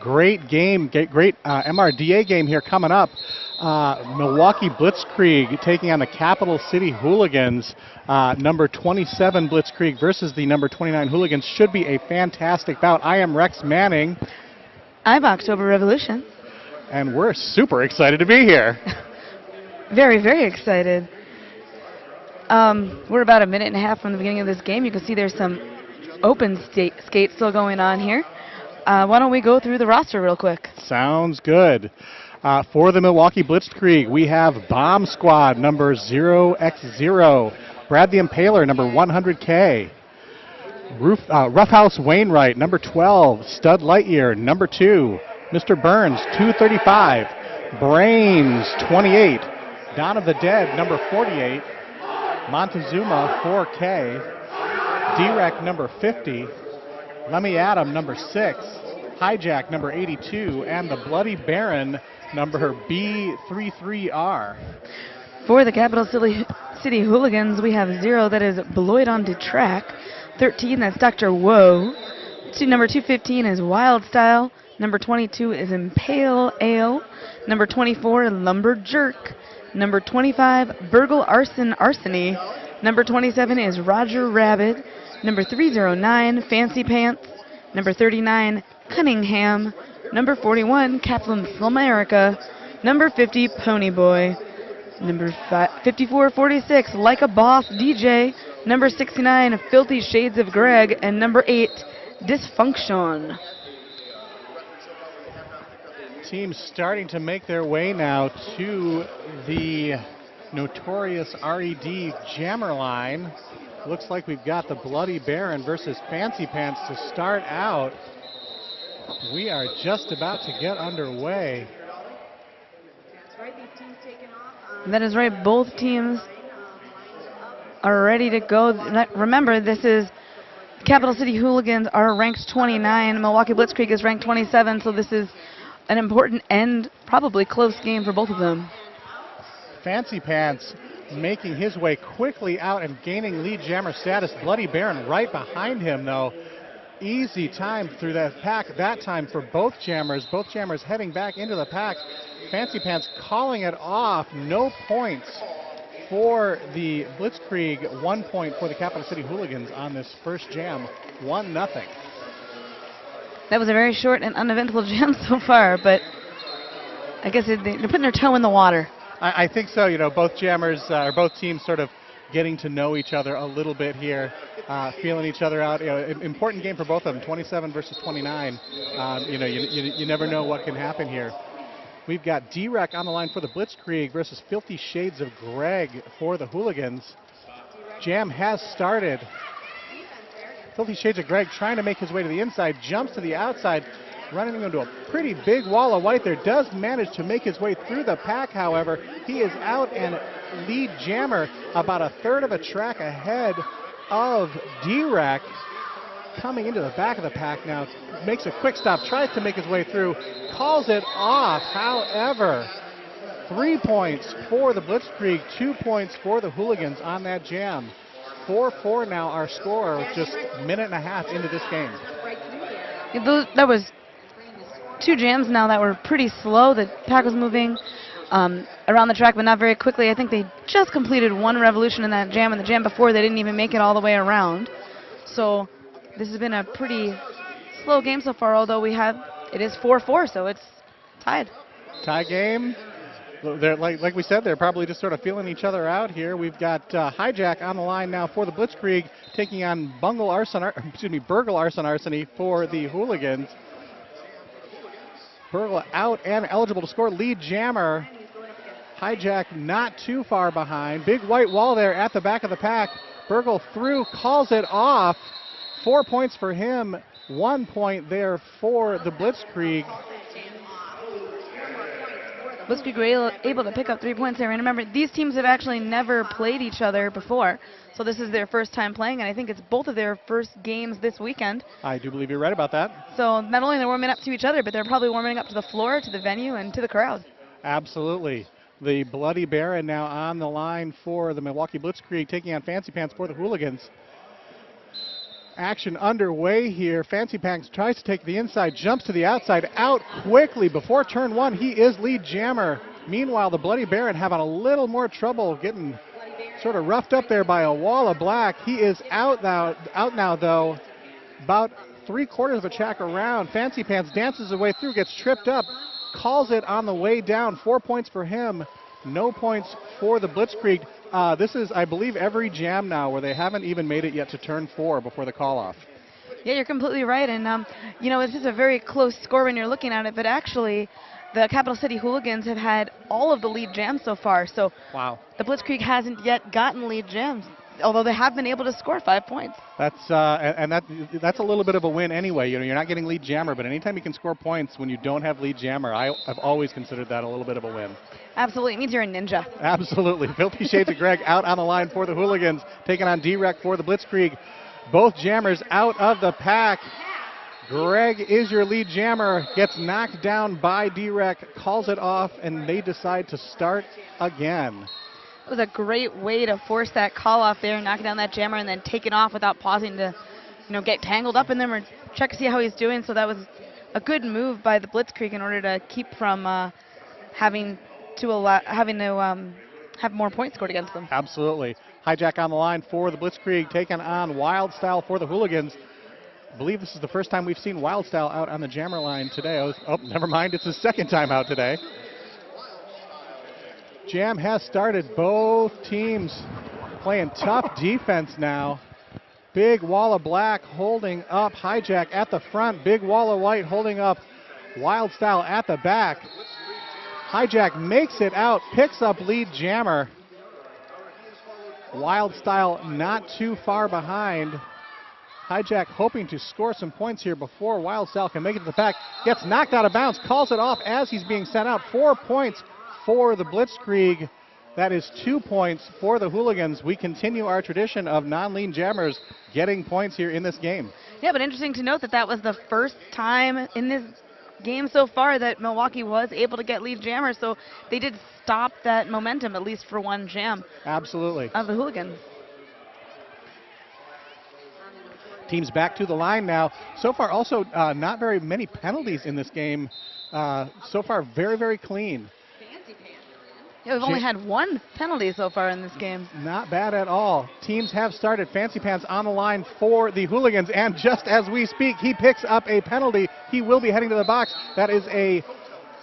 Great game, great MRDA game here coming up. Milwaukee Blitzdkreig taking on the Capital City Hooligans. Number 27 Blitzdkreig versus the number 29 Hooligans. Should be a fantastic bout. I am Rex Manning. I'm October Revolution. And we're super excited to be here. Very, very excited. We're about a minute and a half from the beginning of this game. You can see there's some open skates still going on here. Why don't we go through the roster real quick? Sounds good. For the Milwaukee Blitzdkreig, we have Bomb Squad number 0x0, Brad the Impaler number 100K, Roughhouse Wainwright number 12, Stud Lightyear number 2, Mr. Burns 235, Brains 28, Dawn of the Dead number 48, Montezuma 4K, D-Rec number 50, Lemmy Adam number 6, Hijack number 82, and the Bloody Baron number B33R. For the Capital City Hooligans, we have 0, that is Beloit on to track. 13, that's Dr. Woe. Number 215 is Wild Style. Number 22 is Impale Ale. Number 24, Lumberjerk. Number 25, Burgle Arson Arsony. Number 27 is Roger Rabbit. Number 309, Fancy Pants. Number 39, Cunningham. Number 41, Kaplan America. Number 50, Pony Boy. Number 5446, Like a Boss DJ. Number 69, Filthy Shades of Greg. And number 8, Dysfunction. Teams starting to make their way now to the notorious RED Jammer line. Looks like we've got the Bloody Baron versus Fancy Pants to start out. We are just about to get underway. That is right. Both teams are ready to go. Remember, this is Capital City Hooligans are ranked 29. Milwaukee Blitzdkreig is ranked 27, so this is an important and probably close game for both of them. Fancy Pants making his way quickly out and gaining lead jammer status. Bloody Baron right behind him, though. Easy time through that pack that time for both jammers. Both jammers heading back into the pack. Fancy Pants calling it off. No points for the Blitzdkreig. 1 point for the Capital City Hooligans on this first jam. 1-0. That was a very short and uneventful jam so far, but I guess they're putting their toe in the water. I think so. You know, both jammers, or both teams sort of getting to know each other a little bit here, feeling each other out. You know, important game for both of them, 27 versus 29. You know, you never know what can happen here. We've got D-Rec on the line for the Blitzdkreig versus Filthy Shades of Greg for the Hooligans. Jam has started. Filthy Shades of Greg trying to make his way to the inside, jumps to the outside, running into a pretty big wall of white there. Does manage to make his way through the pack, however. He is out and lead jammer about a third of a track ahead of D-Rec. Coming into the back of the pack now, makes a quick stop, tries to make his way through, calls it off. However, 3 points for the Blitzdkreig, 2 points for the Hooligans on that jam. 4-4 now our score, just a minute and a half into this game. That was 2 jams now that were pretty slow. The pack was moving around the track, but not very quickly. I think they just completed 1 revolution in that jam, and the jam before they didn't even make it all the way around. So this has been a pretty slow game so far, although it is 4-4, so it's tied. Tie game. They're, like we said, they're probably just sort of feeling each other out here. We've got Hijack on the line now for the Blitzdkreig, taking on Burgle Arson Arsony for the Hooligans. Burgle out and eligible to score. Lead jammer. Hijack not too far behind. Big white wall there at the back of the pack. Burgle through, calls it off. 4 points for him. 1 point there for the Blitzdkreig. Blitzdkreig were able to pick up 3 points there. And remember, these teams have actually never played each other before. So this is their first time playing, and I think it's both of their first games this weekend. I do believe you're right about that. So not only are they warming up to each other, but they're probably warming up to the floor, to the venue, and to the crowd. Absolutely. The Bloody Baron now on the line for the Milwaukee Blitzdkreig, taking on Fancy Pants for the Hooligans. Action underway here. Fancy Pants tries to take the inside, jumps to the outside, out quickly before turn one. He is lead jammer. Meanwhile, the Bloody Baron having a little more trouble getting sort of roughed up there by a wall of black. He is out now though. About 3/4 of a track around. Fancy Pants dances his way through, gets tripped up, calls it on the way down. 4 points for him. No points for the Blitzdkreig. This is, I believe, every jam now where they haven't even made it yet to turn 4 before the call-off. Yeah, you're completely right. And, you know, it's just a very close score when you're looking at it. But actually, the Capital City Hooligans have had all of the lead jams so far. So wow. The Blitzdkreig hasn't yet gotten lead jams, although they have been able to score 5 points. That's that's a little bit of a win anyway. You know, you're not getting lead jammer, but anytime you can score points when you don't have lead jammer, I've always considered that a little bit of a win. Absolutely. It means you're a ninja. Absolutely. Filthy Shades of Greg out on the line for the Hooligans, taking on D-Rec for the Blitzdkreig. Both jammers out of the pack. Greg is your lead jammer, gets knocked down by D-Rec, calls it off, and they decide to start again. It was a great way to force that call off there, knocking down that jammer, and then take it off without pausing to, you know, get tangled up in them or check to see how he's doing. So that was a good move by the Blitzdkreig in order to keep from having to have more points scored against them. Absolutely. Hijack on the line for the Blitzdkreig, taking on Wild Style for the Hooligans. I believe this is the first time we've seen Wild Style out on the jammer line today. Oh, never mind. It's his second time out today. Jam has started. Both teams playing tough defense now. Big wall of black holding up Hijack at the front. Big wall of white holding up Wild Style at the back. Hijack makes it out, picks up lead jammer. Wild Style not too far behind. Hijack hoping to score some points here before Wild Style can make it to the pack. Gets knocked out of bounds, calls it off as he's being sent out. 4 points for the Blitzdkreig. That is 2 points for the Hooligans. We continue our tradition of non-lean jammers getting points here in this game. Yeah, but interesting to note that that was the first time in this game so far that Milwaukee was able to get lead jammers, so they did stop that momentum, at least for one jam. Absolutely. Of the Hooligans. Teams back to the line now. So far also not very many penalties in this game. So far very, very clean. Yeah, we've only had 1 penalty so far in this game. Not bad at all. Teams have started. Fancy Pants on the line for the Hooligans, and just as we speak, he picks up a penalty. He will be heading to the box. That is a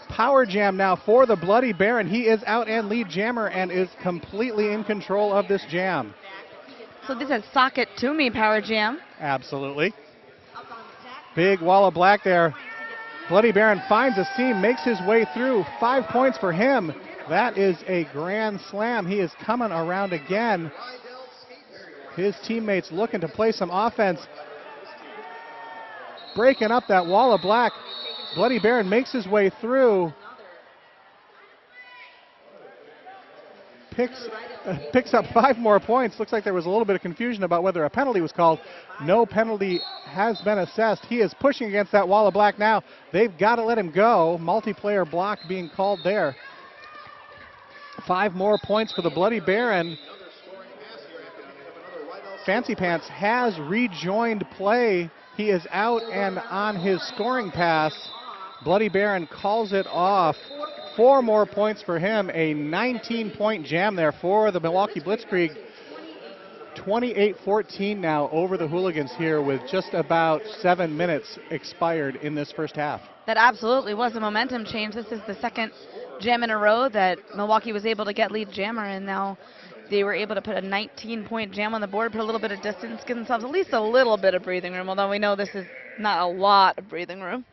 power jam now for the Bloody Baron. He is out and lead jammer and is completely in control of this jam. So this is socket to me power jam. Absolutely. Big wall of black there. Bloody Baron finds a seam, makes his way through. 5 points for him. That is a grand slam. He is coming around again. His teammates looking to play some offense. Breaking up that wall of black. Bloody Baron makes his way through. Picks up 5 more points. Looks like there was a little bit of confusion about whether a penalty was called. No penalty has been assessed. He is pushing against that wall of black now. They've got to let him go. Multiplayer block being called there. 5 more points for the Bloody Baron. Fancy Pants has rejoined play. He is out and on his scoring pass. Bloody Baron calls it off. 4 more points for him. A 19-point jam there for the Milwaukee Blitzdkreig. 28-14 now over the Hooligans here with just about 7 minutes expired in this first half. That absolutely was a momentum change. This is the second jam in a row that Milwaukee was able to get lead jammer, and now they were able to put a 19-point jam on the board, put a little bit of distance, give themselves at least a little bit of breathing room, although we know this is not a lot of breathing room.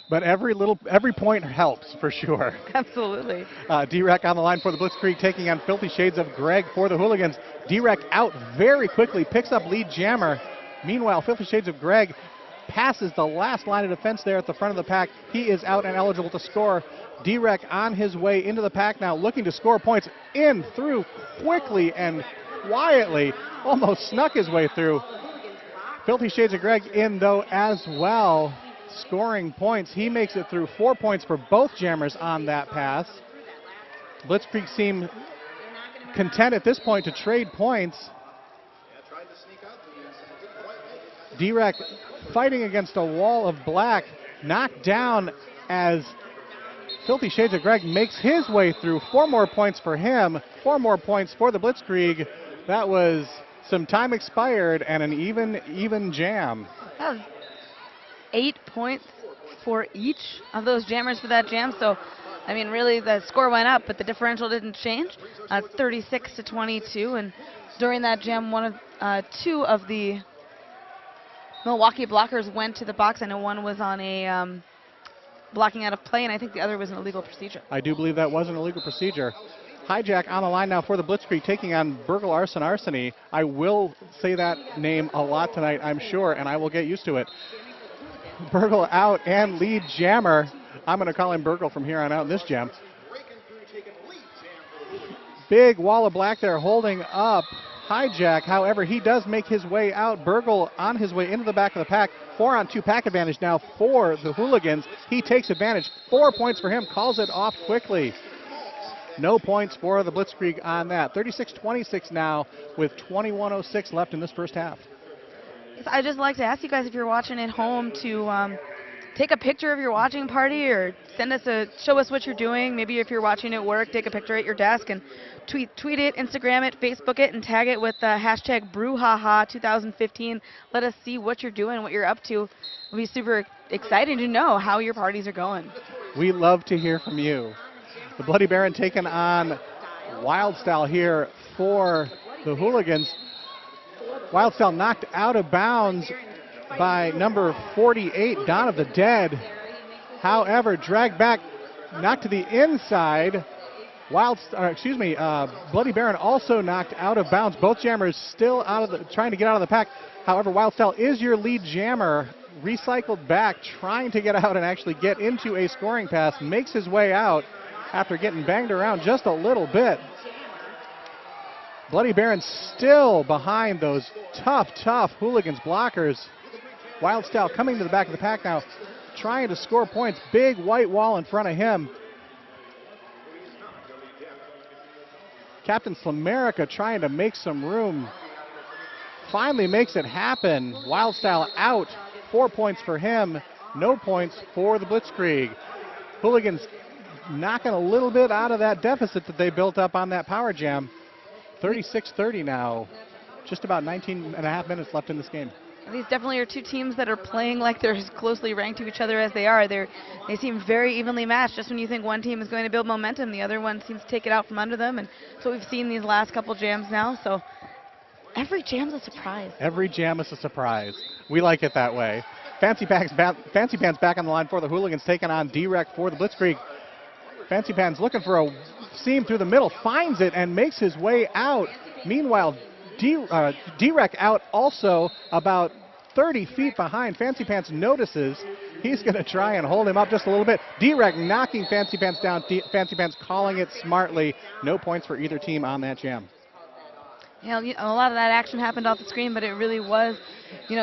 But every point helps for sure. Absolutely. D-Rec on the line for the Blitzdkreig, taking on Filthy Shades of Greg for the Hooligans. D-Rec out very quickly, picks up lead jammer. Meanwhile, Filthy Shades of Greg passes the last line of defense there at the front of the pack. He is out and eligible to score. D-Rec on his way into the pack now, looking to score points. In through quickly and quietly, almost snuck his way through. Filthy Shades of Greg in though as well, scoring points. He makes it through. 4 points for both jammers on that pass. Blitzdkreig seem content at this point to trade points. Drek fighting against a wall of black, knocked down as Filthy Shades of Greg makes his way through. 4 more points for him, 4 more points for the Blitzdkreig. That was some time expired and an even jam. That was 8 points for each of those jammers for that jam. So, I mean, really the score went up, but the differential didn't change. 36 to 22. And during that jam, 2 of the Milwaukee blockers went to the box. I know one was on a blocking out of play, and I think the other was an illegal procedure. I do believe that was an illegal procedure. Hijack on the line now for the Blitzdkreig, taking on Burgle Arseny. I will say that name a lot tonight, I'm sure, and I will get used to it. Burgle out and lead jammer. I'm going to call him Burgle from here on out in this jam. Big wall of black there holding up Hijack. However, he does make his way out. Burgle on his way into the back of the pack. 4-on-2 pack advantage now for the Hooligans. He takes advantage. 4 points for him. Calls it off quickly. No points for the Blitzdkreig on that. 36-26 now with 21:06 left in this first half. I'd just like to ask you guys, if you're watching at home, to take a picture of your watching party, or show us what you're doing. Maybe if you're watching at work, take a picture at your desk and tweet it, Instagram it, Facebook it, and tag it with hashtag BrewHaha2015. Let us see what you're doing, what you're up to. It'll be super exciting to know how your parties are going. We love to hear from you. The Bloody Baron taking on Wildstyle here for the Hooligans. Wildstyle knocked out of bounds by number 48, Dawn of the Dead. However, dragged back, knocked to the inside. Bloody Baron also knocked out of bounds. Both jammers still trying to get out of the pack. However, Wildstyle is your lead jammer. Recycled back, trying to get out and actually get into a scoring pass. Makes his way out after getting banged around just a little bit. Bloody Baron still behind those tough Hooligans blockers. Wildstyle coming to the back of the pack now, trying to score points. Big white wall in front of him. Captain Slamerica trying to make some room. Finally makes it happen. Wildstyle out. 4 points for him. No points for the Blitzdkreig. Hooligans knocking a little bit out of that deficit that they built up on that power jam. 36-30 now. Just about 19 and a half minutes left in this game. These definitely are two teams that are playing like they're as closely ranked to each other as they are. They seem very evenly matched. Just when you think one team is going to build momentum, the other one seems to take it out from under them. And so we've seen these last couple jams now. So every jam's a surprise. Every jam is a surprise. We like it that way. Fancy Pants back on the line for the Hooligans, taking on Drek for the Blitzdkreig. Fancy Pants looking for a seam through the middle, finds it and makes his way out. Meanwhile, Drek out also about 30 feet behind. Fancy Pants notices. He's going to try and hold him up just a little bit. Drek knocking Fancy Pants down. Fancy Pants calling it smartly. No points for either team on that jam. Yeah, a lot of that action happened off the screen, but it really was,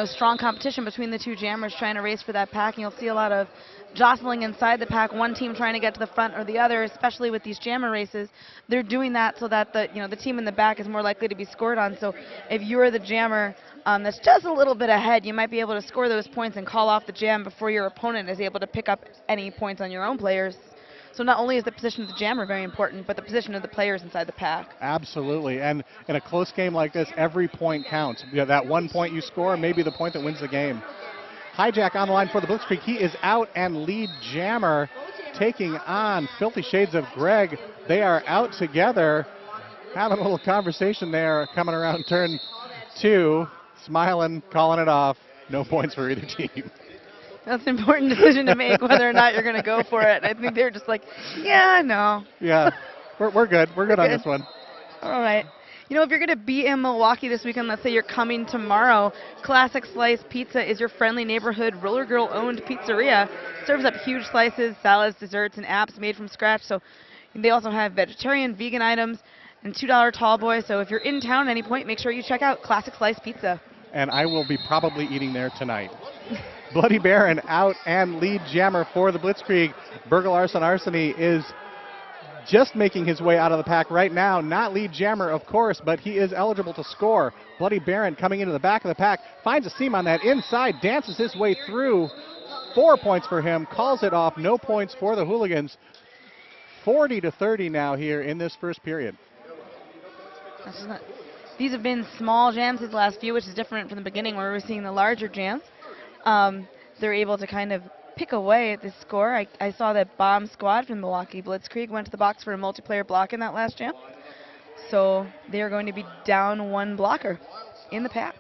strong competition between the two jammers trying to race for that pack. And you'll see a lot of jostling inside the pack, one team trying to get to the front or the other, especially with these jammer races. They're doing that so that the team in the back is more likely to be scored on. So if you're the jammer that's just a little bit ahead, you might be able to score those points and call off the jam before your opponent is able to pick up any points on your own players. So not only is the position of the jammer very important, but the position of the players inside the pack. Absolutely, and in a close game like this, every point counts. That 1 point you score may be the point that wins the game. Hijack on the line for the Blitzdkreig. He is out and lead jammer, taking on Filthy Shades of Greg. They are out together, having a little conversation there, coming around turn 2, smiling, calling it off. No points for either team. That's an important decision to make, whether or not you're going to go for it. I think they're just like, yeah, no. Yeah, we're good. We're good on this one. All right. If you're going to be in Milwaukee this weekend, let's say you're coming tomorrow, Classic Slice Pizza is your friendly neighborhood roller girl-owned pizzeria. Serves up huge slices, salads, desserts, and apps made from scratch. So they also have vegetarian, vegan items, and $2 tall boy. So if you're in town at any point, make sure you check out Classic Slice Pizza. And I will be probably eating there tonight. Bloody Baron out and lead jammer for the Blitzdkreig. Burgle Arseny is just making his way out of the pack right now. Not lead jammer, of course, but he is eligible to score. Bloody Baron coming into the back of the pack, finds a seam on that inside, dances his way through. 4 points for him, calls it off. No points for the Hooligans. 40-30 now here in this first period. These have been small jams these last few, which is different from the beginning where we were seeing the larger jams. They're able to kind of pick away at this score. I saw that Bomb Squad from Milwaukee Blitzdkreig went to the box for a multiplayer block in that last jam. So they are going to be down one blocker in the pack.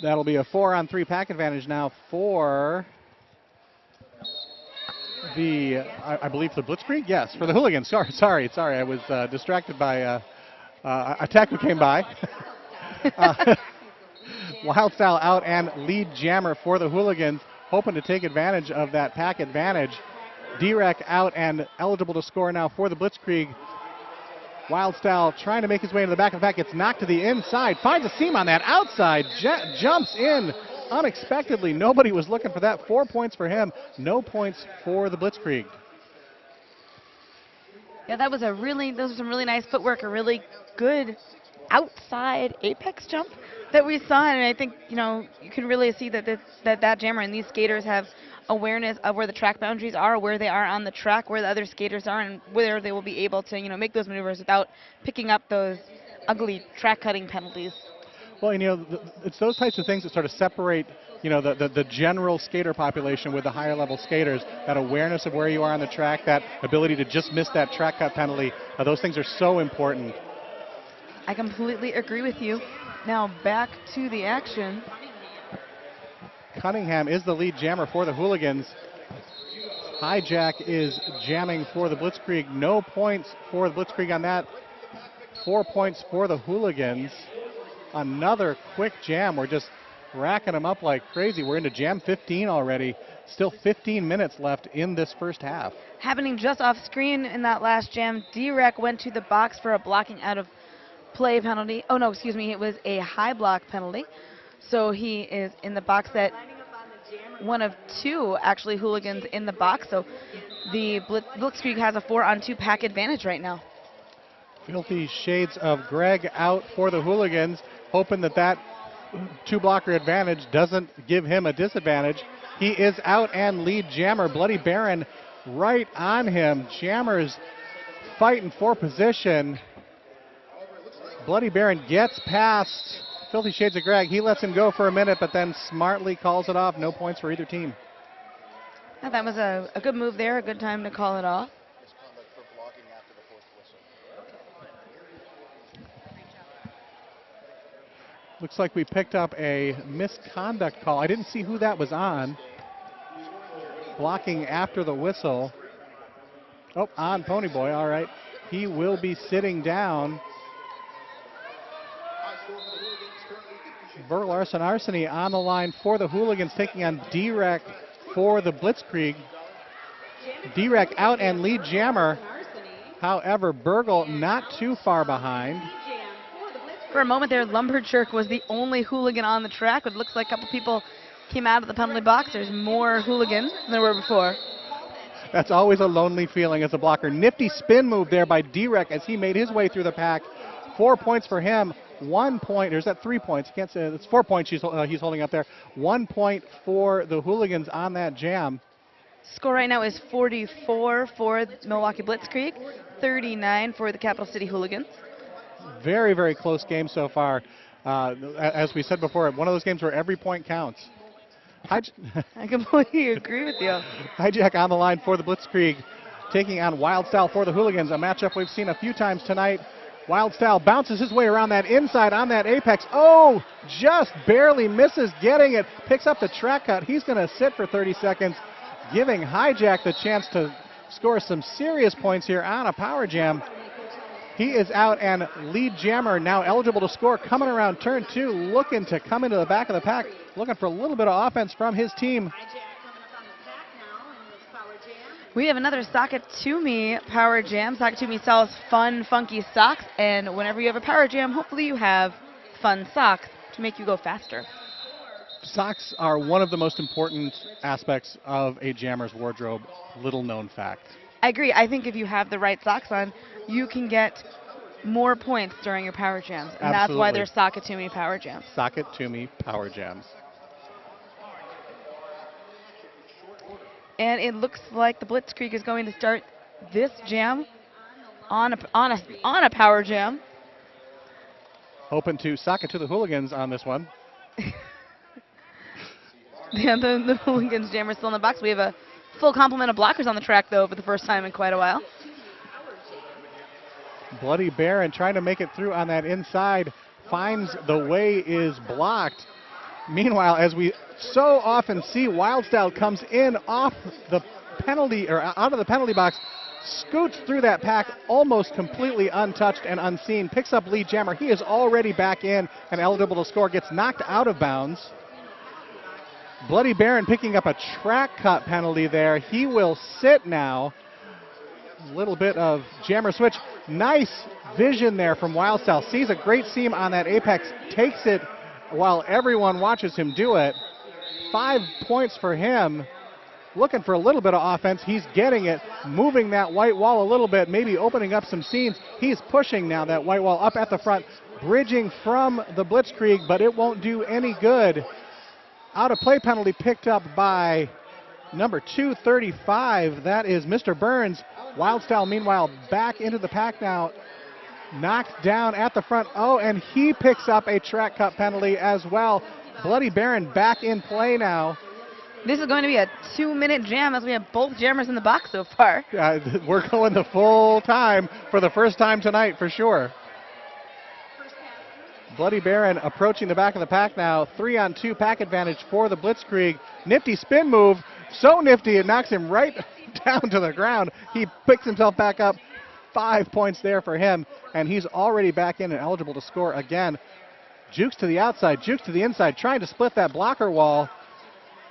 That'll be a 4-on-3 pack advantage now for the, I believe the Blitzdkreig? Yes, for the Hooligans. Sorry. I was distracted by a tech who came by. Wildstyle out and lead jammer for the Hooligans, hoping to take advantage of that pack advantage. Drek out and eligible to score now for the Blitzdkreig. Wildstyle trying to make his way into the back of the pack, gets knocked to the inside, finds a seam on that outside, jumps in unexpectedly. Nobody was looking for that. 4 points for him, no points for the Blitzdkreig. Yeah, those were some really nice footwork, a really good outside apex jump that we saw, and I think you can really see that jammer and these skaters have awareness of where the track boundaries are, where they are on the track, where the other skaters are, and where they will be able to make those maneuvers without picking up those ugly track cutting penalties. Well, it's those types of things that sort of separate the general skater population with the higher level skaters. That awareness of where you are on the track, that ability to just miss that track cut penalty, those things are so important. I completely agree with you. Now back to the action. Cunningham is the lead jammer for the Hooligans. Hijack is jamming for the Blitzdkreig. No points for the Blitzdkreig on that. 4 points for the Hooligans. Another quick jam. We're just racking them up like crazy. We're into jam 15 already. Still 15 minutes left in this first half. Happening just off screen in that last jam, Drek went to the box for a blocking out of play penalty. Oh no, excuse me, it was a high block penalty. So he is in the box at one of two actually Hooligans in the box. So the Blitzdkreig has a 4-on-2 pack advantage right now. Filthy shades of Greg out for the Hooligans, hoping that 2-blocker advantage doesn't give him a disadvantage. He is out and lead jammer. Bloody Baron right on him. Jammer's fighting for position. Bloody Baron gets past Filthy Shades of Greg. He lets him go for a minute, but then smartly calls it off. No points for either team. Yeah, that was a good move there, a good time to call it off. Looks like we picked up a misconduct call. I didn't see who that was on. Blocking after the whistle. Oh, on Ponyboy, all right. He will be sitting down. Burl Arseny on the line for the Hooligans, taking on Drek for the Blitzdkreig. Drek out and lead jammer. However, Burgle not too far behind. For a moment there, Lumberjerk was the only Hooligan on the track. It looks like a couple people came out of the penalty box. There's more Hooligans than there were before. That's always a lonely feeling as a blocker. Nifty spin move there by Drek as he made his way through the pack. 4 points for him. 1 point, or is that 3 points? Can't say, it's 4 points he's holding up there. 1 point for the Hooligans on that jam. Score right now is 44 for Milwaukee Blitzdkreig, 39 for the Capital City Hooligans. Very, very close game so far. As we said before, one of those games where every point counts. I completely agree with you. Hijack on the line for the Blitzdkreig, taking on Wildstyle for the Hooligans, a matchup we've seen a few times tonight. Wildstyle bounces his way around that inside on that apex. Oh, just barely misses getting it. Picks up the track cut. He's going to sit for 30 seconds, giving Hijack the chance to score some serious points here on a power jam. He is out and lead jammer now eligible to score, coming around turn 2, looking to come into the back of the pack, looking for a little bit of offense from his team. We have another Sock It To Me power jam. Sock It To Me sells fun, funky socks, and whenever you have a power jam, hopefully you have fun socks to make you go faster. Socks are one of the most important aspects of a jammer's wardrobe, little known fact. I agree. I think if you have the right socks on, you can get more points during your power jams. And that's why Absolutely. there's Sock-It-To-Me power jams. Sock it to me, power jams. And it looks like the Blitzdkreig is going to start this jam on a power jam. Hoping to sock it to the Hooligans on this one. Yeah, the Hooligans jam are still in the box. We have a full complement of blockers on the track, though, for the first time in quite a while. Bloody Baron trying to make it through on that inside. Finds the way is blocked. Meanwhile, as we so often see, Wildstyle comes in off the penalty, or out of the penalty box, scoots through that pack almost completely untouched and unseen, picks up lead jammer. He is already back in and eligible to score, gets knocked out of bounds. Bloody Baron picking up a track cut penalty there. He will sit now. A little bit of jammer switch. Nice vision there from Wildstyle. Sees a great seam on that apex, takes it while everyone watches him do it. 5 points for him. Looking for a little bit of offense. He's getting it, moving that white wall a little bit, maybe opening up some seams. He's pushing now that white wall up at the front, bridging from the Blitzdkreig, but it won't do any good. Out of play penalty picked up by number 235. That is Mr. Burns. Wildstyle, meanwhile, back into the pack now. Knocked down at the front. Oh, and he picks up a track cut penalty as well. Bloody Baron back in play now. This is going to be a 2-minute jam as we have both jammers in the box so far. We're going the full time for the first time tonight for sure. Bloody Baron approaching the back of the pack now. 3-on-2 pack advantage for the Blitzdkreig. Nifty spin move. So nifty it knocks him right down to the ground. He picks himself back up. 5 points there for him, and he's already back in and eligible to score again. Jukes to the outside, Jukes to the inside, trying to split that blocker wall.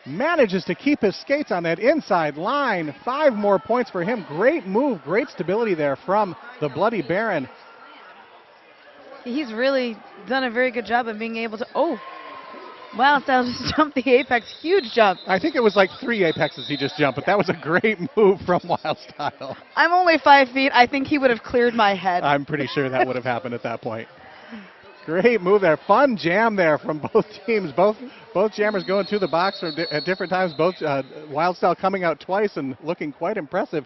Manages to keep his skates on that inside line. 5 more points for him. Great move, great stability there from the Bloody Baron. He's really done a very good job of being able to, Wildstyle just jumped the apex, huge jump. I think it was like 3 apexes he just jumped, but that was a great move from Wildstyle. I'm only 5 feet. I think he would have cleared my head. I'm pretty sure that would have happened at that point. Great move there. Fun jam there from both teams. Both jammers going to the box at different times. Both Wildstyle coming out twice and looking quite impressive.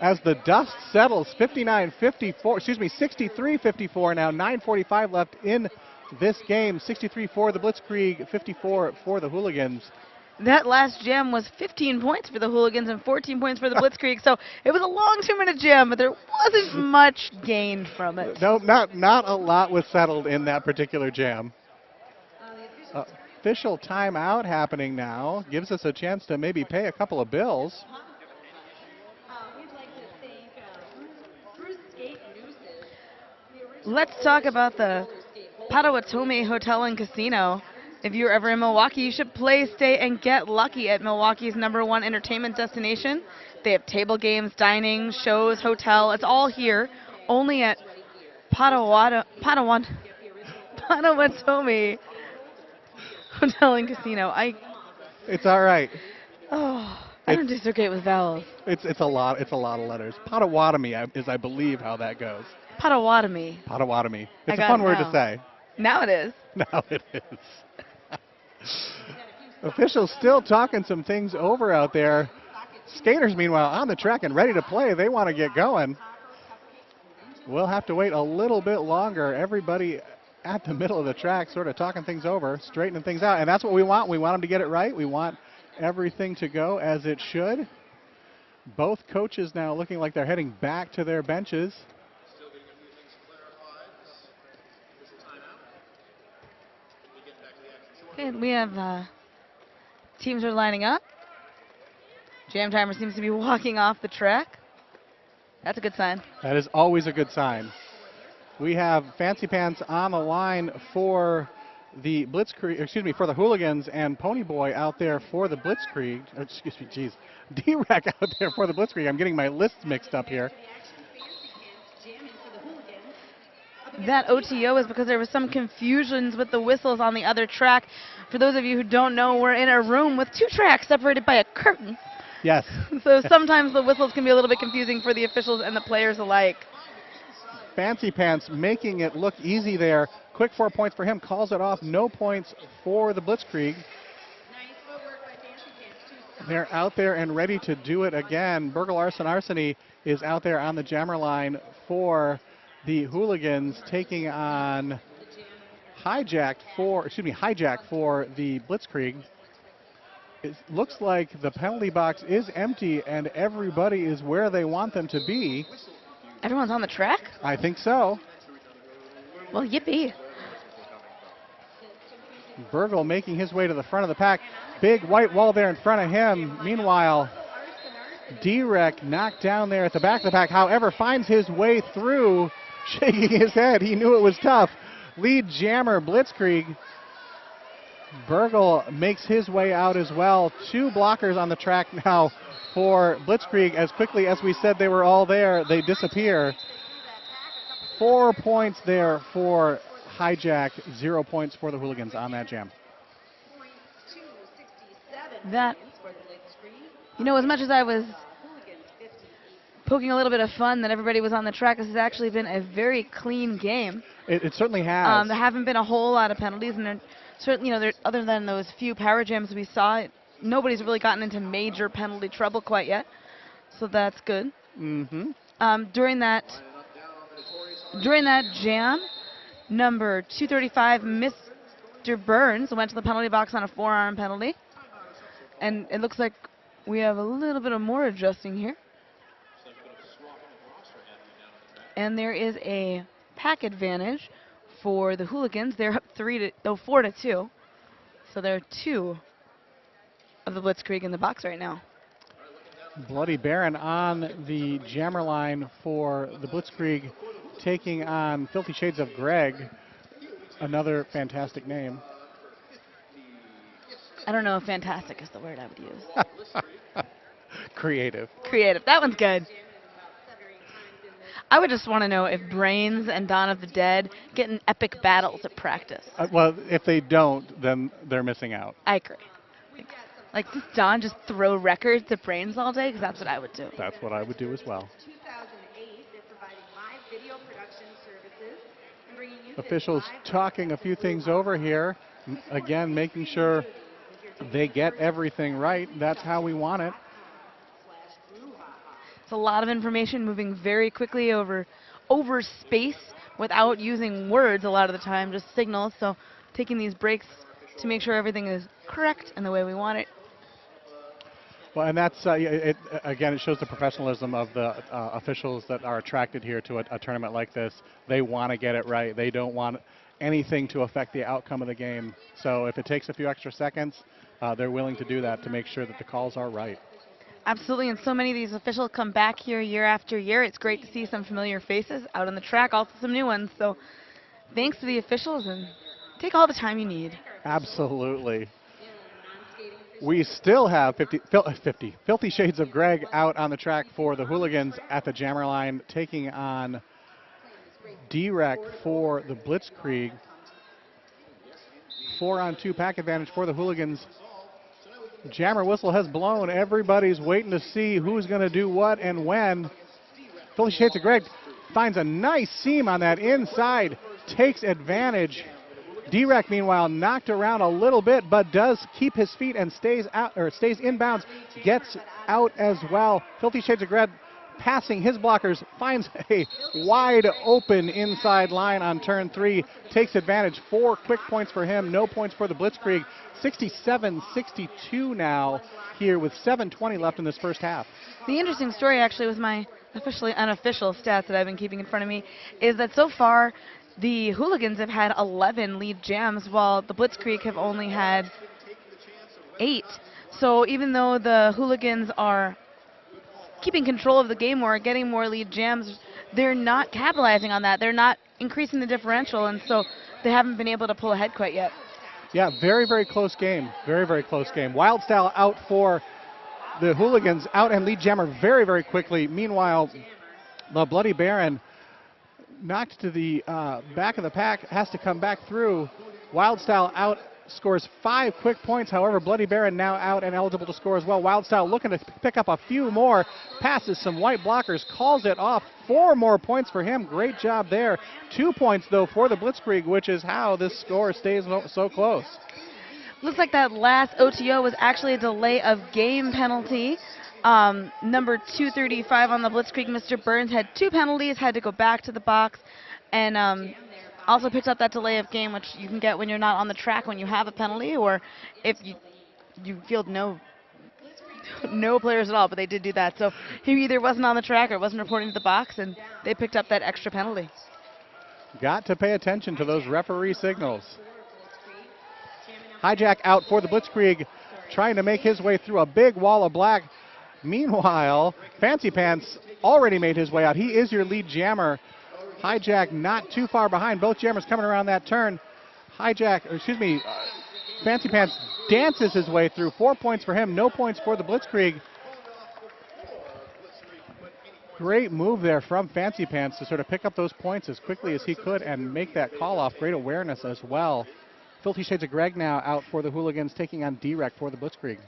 As the dust settles, 63-54 now. 9:45 left in this game. 63 for the Blitzdkreig, 54 for the Hooligans. That last jam was 15 points for the Hooligans and 14 points for the Blitzdkreig, so it was a long 2-minute jam, but there wasn't much gained from it. No, not a lot was settled in that particular jam. Official timeout happening now. Gives us a chance to maybe pay a couple of bills. Let's talk about the Potawatomi Hotel and Casino. If you're ever in Milwaukee, you should play, stay, and get lucky at Milwaukee's #1 entertainment destination. They have table games, dining, shows, hotel. It's all here, only at Potawatomi Hotel and Casino. It's all right. I don't do so great with vowels. It's a lot of letters. Potawatomi is, I believe, how that goes. Potawatomi. Potawatomi. It's a fun word to say. Now it is. Now it is. Officials still talking some things over out there. Skaters, meanwhile, on the track and ready to play. They want to get going. We'll have to wait a little bit longer. Everybody at the middle of the track sort of talking things over, straightening things out. And that's what we want. We want them to get it right. We want everything to go as it should. Both coaches now looking like they're heading back to their benches. Okay, we have teams are lining up. Jam timer seems to be walking off the track. That's a good sign. That is always a good sign. We have Fancy Pants on the line for the Blitzdkreig, for the Hooligans, and Ponyboy out there for the Blitzdkreig. D-Rack out there for the Blitzdkreig. I'm getting my lists mixed up here. That OTO is because there was some confusions with the whistles on the other track. For those of you who don't know, we're in a room with 2 tracks separated by a curtain. Yes. So sometimes the whistles can be a little bit confusing for the officials and the players alike. Fancy Pants making it look easy there. Quick 4 points for him. Calls it off. No points for the Blitzdkreig. They're out there and ready to do it again. Burgle Arseny is out there on the jammer line for the Hooligans, taking on Hijack for the Blitzdkreig. It looks like the penalty box is empty and everybody is where they want them to be. Everyone's on the track? I think so. Well, yippee. Burgle making his way to the front of the pack. Big white wall there in front of him. Meanwhile, Drek knocked down there at the back of the pack. However, finds his way through, shaking his head. He knew it was tough. Lead jammer Blitzdkreig. Burgle makes his way out as well. 2 blockers on the track now for Blitzdkreig. As quickly as we said they were all there, they disappear. 4 points there for Hijack, 0 points for the Hooligans on that jam. That, as much as I was poking a little bit of fun that everybody was on the track, this has actually been a very clean game. It certainly has. There haven't been a whole lot of penalties, and certainly, other than those few power jams we saw, nobody's really gotten into major penalty trouble quite yet, so that's good. During that jam, number 235, Mr. Burns, went to the penalty box on a forearm penalty. And it looks like we have a little bit of more adjusting here. And there is a pack advantage for the Hooligans. They're up 4-2. So there are 2 of the Blitzdkreig in the box right now. Bloody Baron on the jammer line for the Blitzdkreig, taking on Filthy Shades of Greg, another fantastic name. I don't know if fantastic is the word I would use. Creative. Creative. That one's good. I would just want to know if Brains and Dawn of the Dead get in epic battles at practice. Well, if they don't, then they're missing out. I agree. Like, does Dawn just throw records at Brains all day? Because that's what I would do. That's what I would do as well. Officials talking a few things over here. Again, making sure they get everything right. That's how we want it. It's a lot of information moving very quickly over space without using words a lot of the time, just signals. So taking these breaks to make sure everything is correct and the way we want it. Well, and that's, again, it shows the professionalism of the officials that are attracted here to a tournament like this. They want to get it right. They don't want anything to affect the outcome of the game. So if it takes a few extra seconds, they're willing to do that to make sure that the calls are right. Absolutely, and so many of these officials come back here year after year. It's great to see some familiar faces out on the track, also some new ones. So thanks to the officials, and take all the time you need. Absolutely. We still have Filthy Shades of Greg out on the track for the Hooligans at the jammer line, taking on Drek for the Blitzdkreig. 4-on-2 pack advantage for the Hooligans. Jammer whistle has blown. Everybody's waiting to see who's going to do what and when. Filthy Shades of Greg finds a nice seam on that inside, takes advantage. Drek, meanwhile, knocked around a little bit, but does keep his feet and stays inbounds, gets out as well. Filthy Shades of Greg passing his blockers, finds a wide open inside line on turn 3, takes advantage. 4 quick points for him, no points for the Blitzdkreig. 67-62 now here with 7:20 left in this first half. The interesting story, actually, with my officially unofficial stats that I've been keeping in front of me, is that so far the Hooligans have had 11 lead jams, while the Blitzdkreig have only had 8. So even though the Hooligans are keeping control of the game more, getting more lead jams, they're not capitalizing on that. They're not increasing the differential, and so they haven't been able to pull ahead quite yet. Yeah, very, very close game. Very, very close game. Wild Style out for the Hooligans, out and lead jammer very, very quickly. Meanwhile, the Bloody Baron knocked to the back of the pack, has to come back through. Wild Style out scores 5 quick points. However, Bloody Baron now out and eligible to score as well. Wildstyle looking to pick up a few more. Passes some white blockers, calls it off. 4 more points for him. Great job there. 2 points, though, for the Blitzdkreig, which is how this score stays so close. Looks like that last OTO was actually a delay of game penalty. Number 235 on the Blitzdkreig, Mr. Burns, had 2 penalties, had to go back to the box, and also picked up that delay of game, which you can get when you're not on the track when you have a penalty, or if you field no players at all, but they did do that. So he either wasn't on the track or wasn't reporting to the box, and they picked up that extra penalty. Got to pay attention to those referee signals. Hijack out for the Blitzdkreig, trying to make his way through a big wall of black. Meanwhile, Fancy Pants already made his way out. He is your lead jammer. Hijack not too far behind. Both jammers coming around that turn. Fancy Pants dances his way through. 4 points for him, no points for the Blitzdkreig. Great move there from Fancy Pants to sort of pick up those points as quickly as he could and make that call off. Great awareness as well. Filthy Shades of Greg now out for the Hooligans, taking on D-Rec for the Blitzdkreig.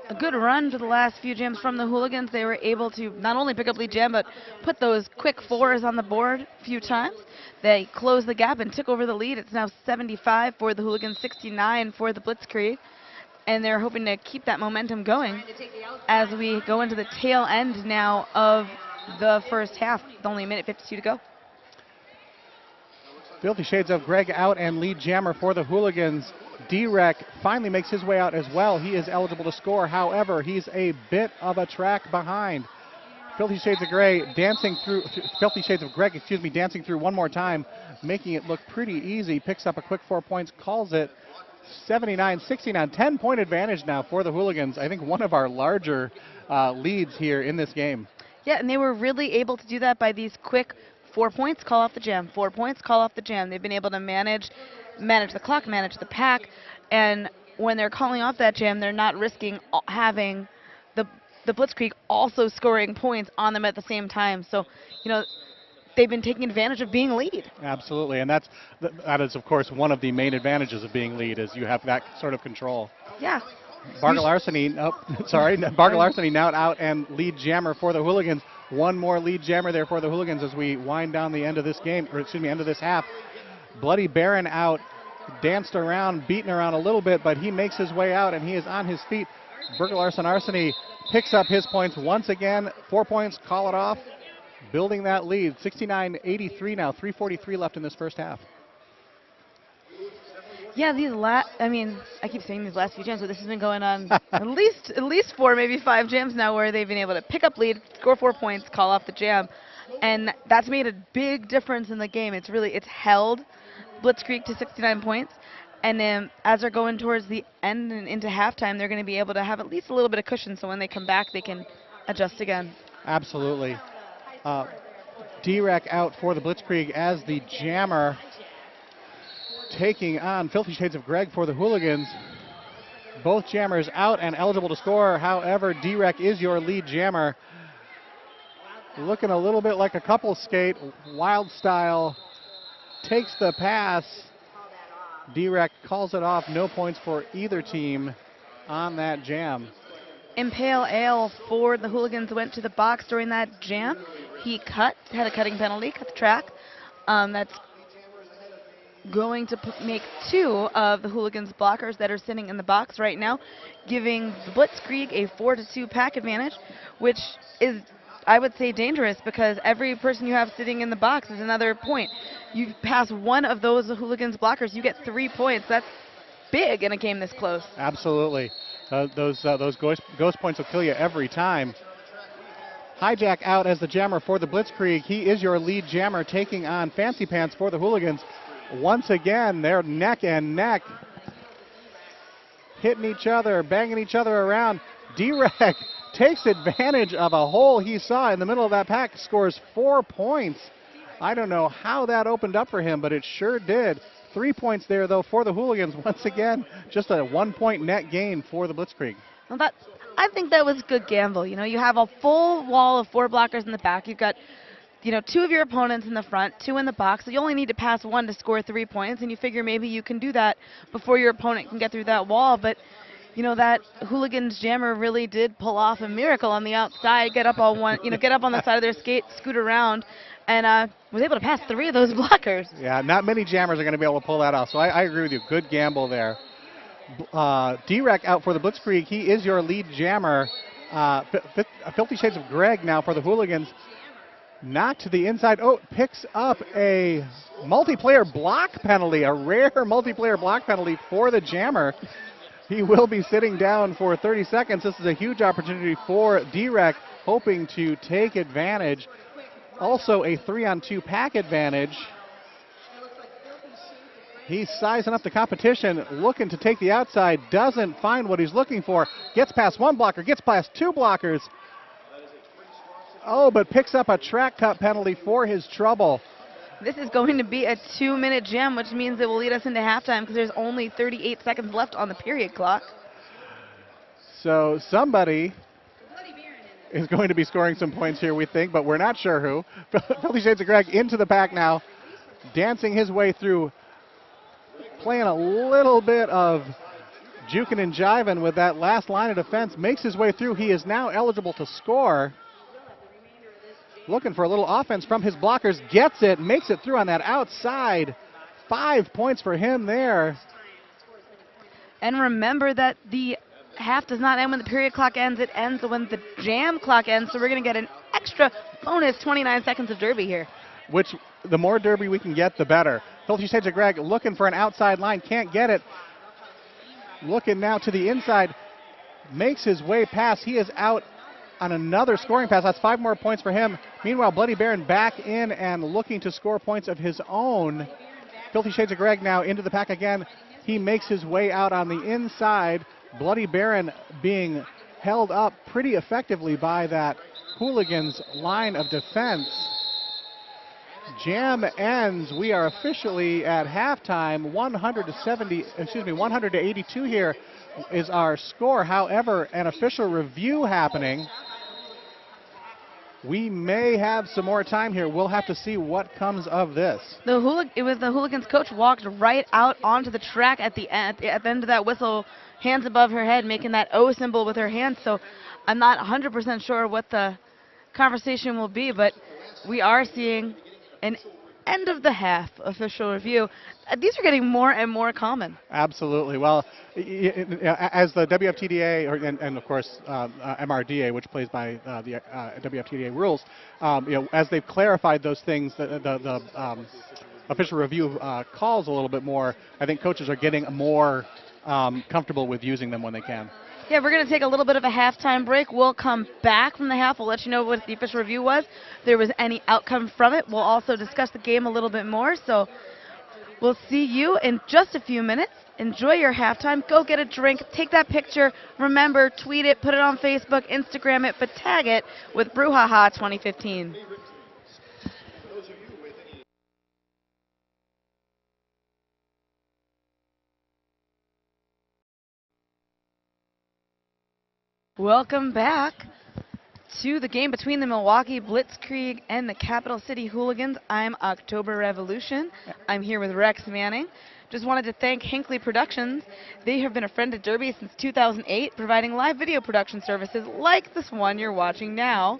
A good run for the last few jams from the Hooligans. They were able to not only pick up lead jam, but put those quick 4s on the board a few times. They closed the gap and took over the lead. It's now 75 for the Hooligans, 69 for the Blitzdkreig. And they're hoping to keep that momentum going as we go into the tail end now of the first half. With only a minute 52 to go. Filthy Shades of Greg out and lead jammer for the Hooligans. D-Rec finally makes his way out as well. He is eligible to score. However, he's a bit of a track behind. Filthy Shades of Greg dancing through one more time, making it look pretty easy. Picks up a quick 4 points, calls it 79-69. 10-point advantage now for the Hooligans. I think one of our larger leads here in this game. Yeah, and they were really able to do that by these quick 4 points, call off the jam. 4 points, call off the jam. They've been able to manage the clock, manage the pack, and when they're calling off that jam, they're not risking having the Blitzdkreig also scoring points on them at the same time. So, they've been taking advantage of being lead. Absolutely, and that is, of course, one of the main advantages of being lead, is you have that sort of control. Yeah. Barga Larceny now out and lead jammer for the Hooligans. One more lead jammer there for the Hooligans as we wind down the end of this game, end of this half. Bloody Baron out, danced around, beaten around a little bit, but he makes his way out and he is on his feet. Arseny picks up his points once again. 4 points, call it off. Building that lead, 69-83 now, 3:43 left in this first half. Yeah, I keep saying these last few jams, but this has been going on at least 4, maybe 5 jams now where they've been able to pick up lead, score 4 points, call off the jam. And that's made a big difference in the game. It's held Blitzdkreig to 69 points. And then as they're going towards the end and into halftime, they're going to be able to have at least a little bit of cushion, so when they come back, they can adjust again. Absolutely. D-Rec out for the Blitzdkreig as the jammer, taking on Filthy Shades of Greg for the Hooligans. Both jammers out and eligible to score. However, D-Rec is your lead jammer. Looking a little bit like a couple skate. Wildstyle takes the pass. D-Rec calls it off. No points for either team on that jam. Impale Ale for the Hooligans went to the box during that jam. He had a cutting penalty, cut the track. That's going to make 2 of the Hooligans blockers that are sitting in the box right now, giving the Blitzdkreig a 4-2 pack advantage, which is, I would say, dangerous, because every person you have sitting in the box is another point. You pass one of those Hooligans blockers, you get 3 points. That's big in a game this close. Absolutely. Those ghost points will kill you every time. Hijack out as the jammer for the Blitzdkreig. He is your lead jammer, taking on Fancy Pants for the Hooligans. Once again, they're neck and neck, hitting each other, banging each other around. D-Rec takes advantage of a hole he saw in the middle of that pack, scores 4 points. I don't know how that opened up for him, but it sure did. 3 points there, though, for the Hooligans. Once again, just a 1 point net gain for the Blitzdkreig. Well, I think that was a good gamble. You have a full wall of 4 blockers in the back. You've got two of your opponents in the front, 2 in the box. So you only need to pass 1 to score 3 points, and you figure maybe you can do that before your opponent can get through that wall. But that Hooligans jammer really did pull off a miracle on the outside, get up get up on the side of their skate, scoot around, and was able to pass 3 of those blockers. Yeah, not many jammers are going to be able to pull that off. So I agree with you. Good gamble there. D-Rec out for the Blitzdkreig. He is your lead jammer. Filthy Shades of Greg now for the Hooligans. Knocked to the inside. Oh, picks up a multiplayer block penalty, a rare multiplayer block penalty for the jammer. He will be sitting down for 30 seconds. This is a huge opportunity for D-Rec, hoping to take advantage. Also a 3-on-2 pack advantage. He's sizing up the competition, looking to take the outside, doesn't find what he's looking for. Gets past 1 blocker, gets past 2 blockers. Oh, but picks up a track cut penalty for his trouble. This is going to be a 2-minute jam, which means it will lead us into halftime because there's only 38 seconds left on the period clock. So somebody is going to be scoring some points here, we think, but we're not sure who. Filthy Shades of Greg into the pack now, dancing his way through, playing a little bit of juking and jiving with that last line of defense, makes his way through. He is now eligible to score. Looking for a little offense from his blockers, gets it, makes it through on that outside. 5 points for him there. And remember that the half does not end when the period clock ends. It ends when the jam clock ends, so we're going to get an extra bonus 29 seconds of derby here. Which, the more derby we can get, the better. Filthy Shades of Greg looking for an outside line, can't get it. Looking now to the inside, makes his way past. He is out on another scoring pass. That's 5 more points for him. Meanwhile, Bloody Baron back in and looking to score points of his own. Filthy Shades of Greg now into the pack again. He makes his way out on the inside. Bloody Baron being held up pretty effectively by that Hooligans line of defense. Jam ends. We are officially at halftime. 100 to 82 here is our score. However, an official review happening. We may have some more time here. We'll have to see what comes of this. It was the Hooligans coach walked right out onto the track at the end of that whistle, hands above her head, making that O symbol with her hands. So I'm not 100% sure what the conversation will be, but we are seeing an end of the half official review. These are getting more and more common. Absolutely. Well, as the WFTDA and of course MRDA, which plays by the WFTDA rules, as they've clarified those things, the official review calls a little bit more. I think coaches are getting more comfortable with using them when they can. Yeah, we're going to take a little bit of a halftime break. We'll come back from the half. We'll let you know what the official review was. If there was any outcome from it, we'll also discuss the game a little bit more. So we'll see you in just a few minutes. Enjoy your halftime. Go get a drink. Take that picture. Remember, tweet it, put it on Facebook, Instagram it, but tag it with Brouhaha 2015. Welcome back to the game between the Milwaukee Blitzdkreig and the Capital City Hooligans. I'm October Revolution. I'm here with Rex Manning. Just wanted to thank Hinckley Productions. They have been a friend of Derby since 2008, providing live video production services like this one you're watching now.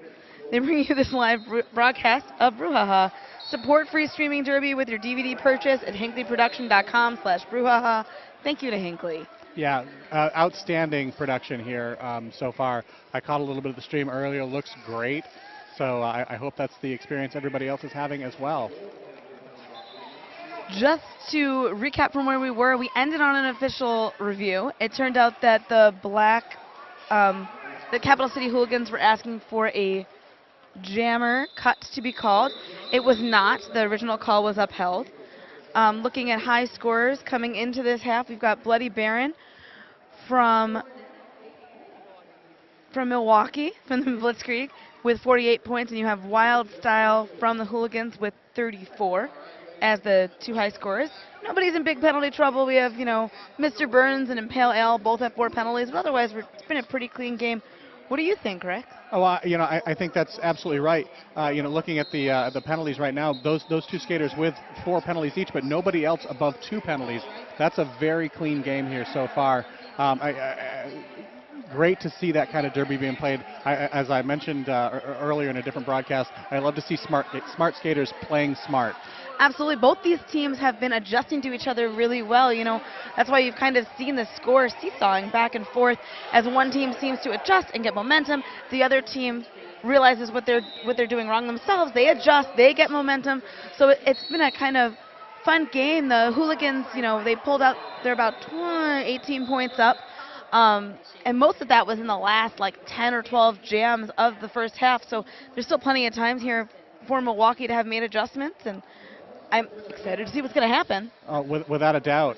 They bring you this live broadcast of Brouhaha. Support free streaming Derby with your DVD purchase at hinkleyproduction.com/Brouhaha. Thank you to Hinckley. Yeah, outstanding production here so far. I caught a little bit of the stream earlier. Looks great. So I hope that's the experience everybody else is having as well. Just to recap from where we were, we ended on an official review. It turned out that the Capital City Hooligans were asking for a jammer cut to be called. It was not. The original call was upheld. Looking at high scorers coming into this half, we've got Bloody Baron from Milwaukee, from the Blitzdkreig, with 48 points, and you have Wild Style from the Hooligans with 34 as the 2 high scorers. Nobody's in big penalty trouble. We have, Mr. Burns and Impale L both have 4 penalties, but otherwise it's been a pretty clean game. What do you think, Rex? Oh, I think that's absolutely right. Looking at the penalties right now, those two skaters with 4 penalties each, but nobody else above 2 penalties. That's a very clean game here so far. Great to see that kind of derby being played. As I mentioned earlier in a different broadcast, I love to see smart skaters playing smart. Absolutely. Both these teams have been adjusting to each other really well. That's why you've kind of seen the score seesawing back and forth as one team seems to adjust and get momentum. The other team realizes what they're doing wrong themselves. They adjust, they get momentum. So it's been a kind of fun game. The Hooligans, they pulled out, they're about 18 points up. And most of that was in the last 10 or 12 jams of the first half. So there's still plenty of times here for Milwaukee to have made adjustments, and I'm excited to see what's going to happen. Without a doubt.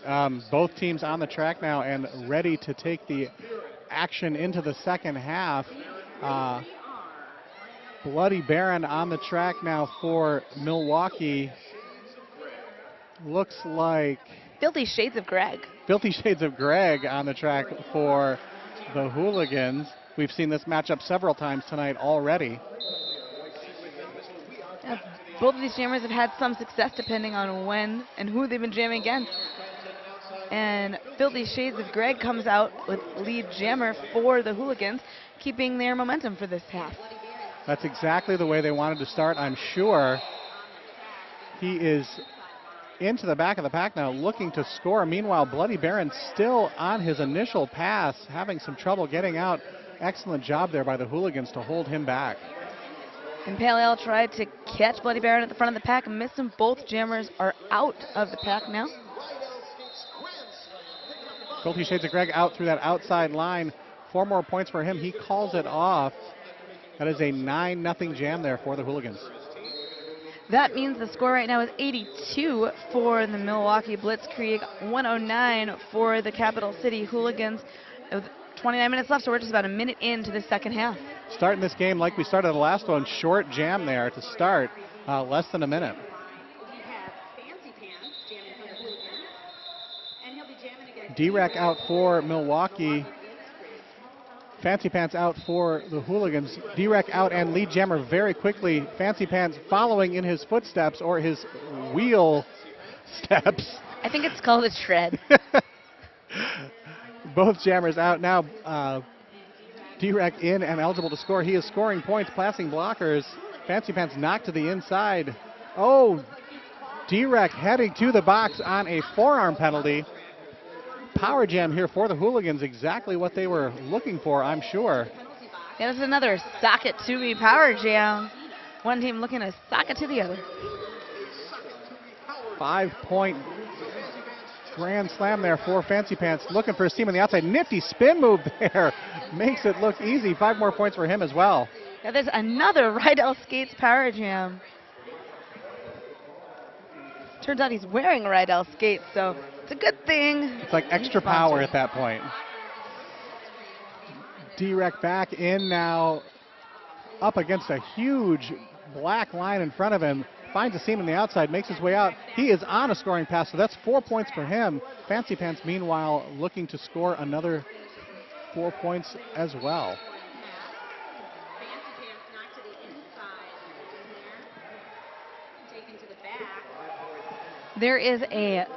Both teams on the track now and ready to take the action into the second half. Bloody Baron on the track now for Milwaukee. Looks like Filthy Shades of Greg. Filthy Shades of Greg on the track for the Hooligans. We've seen this matchup several times tonight already. Both of these jammers have had some success depending on when and who they've been jamming against. And Filthy Shades of Greg comes out with lead jammer for the Hooligans, keeping their momentum for this half. That's exactly the way they wanted to start, I'm sure. He is into the back of the pack now, looking to score. Meanwhile, Bloody Baron still on his initial pass, having some trouble getting out. Excellent job there by the Hooligans to hold him back. And Pale Ale tried to catch Bloody Baron at the front of the pack and missed him. Both jammers are out of the pack now. Filthy Shades of Greg out through that outside line. 4 more points for him. He calls it off. That is a 9-0 jam there for the Hooligans. That means the score right now is 82 for the Milwaukee Blitzdkreig, 109 for the Capital City Hooligans. With 29 minutes left, so we're just about a minute into the second half. Starting this game like we started the last one, short jam there to start, less than a minute. D-Rec out for Milwaukee. Fancy Pants out for the Hooligans. D-Rec out and lead jammer very quickly. Fancy Pants following in his footsteps or his wheel steps. I think it's called a tread. Both jammers out now. D-Rec in and eligible to score. He is scoring points, passing blockers. Fancy Pants knocked to the inside. Oh, D-Rec heading to the box on a forearm penalty. Power jam here for the Hooligans, exactly what they were looking for, I'm sure. Yeah, this is another sock it to me power jam. One team looking to sock it to the other. 5-point grand slam there for Fancy Pants. Looking for a seam on the outside. Nifty spin move there. Makes it look easy. 5 more points for him as well. Yeah, there's another Rydell Skates power jam. Turns out he's wearing Rydell Skates, so it's a good thing. It's like extra power at that point. D-Rec back in now, up against a huge black line in front of him. Finds a seam on the outside, makes his way out. He is on a scoring pass, so that's 4 points for him. Fancy Pants, meanwhile, looking to score another 4 points as well. There is a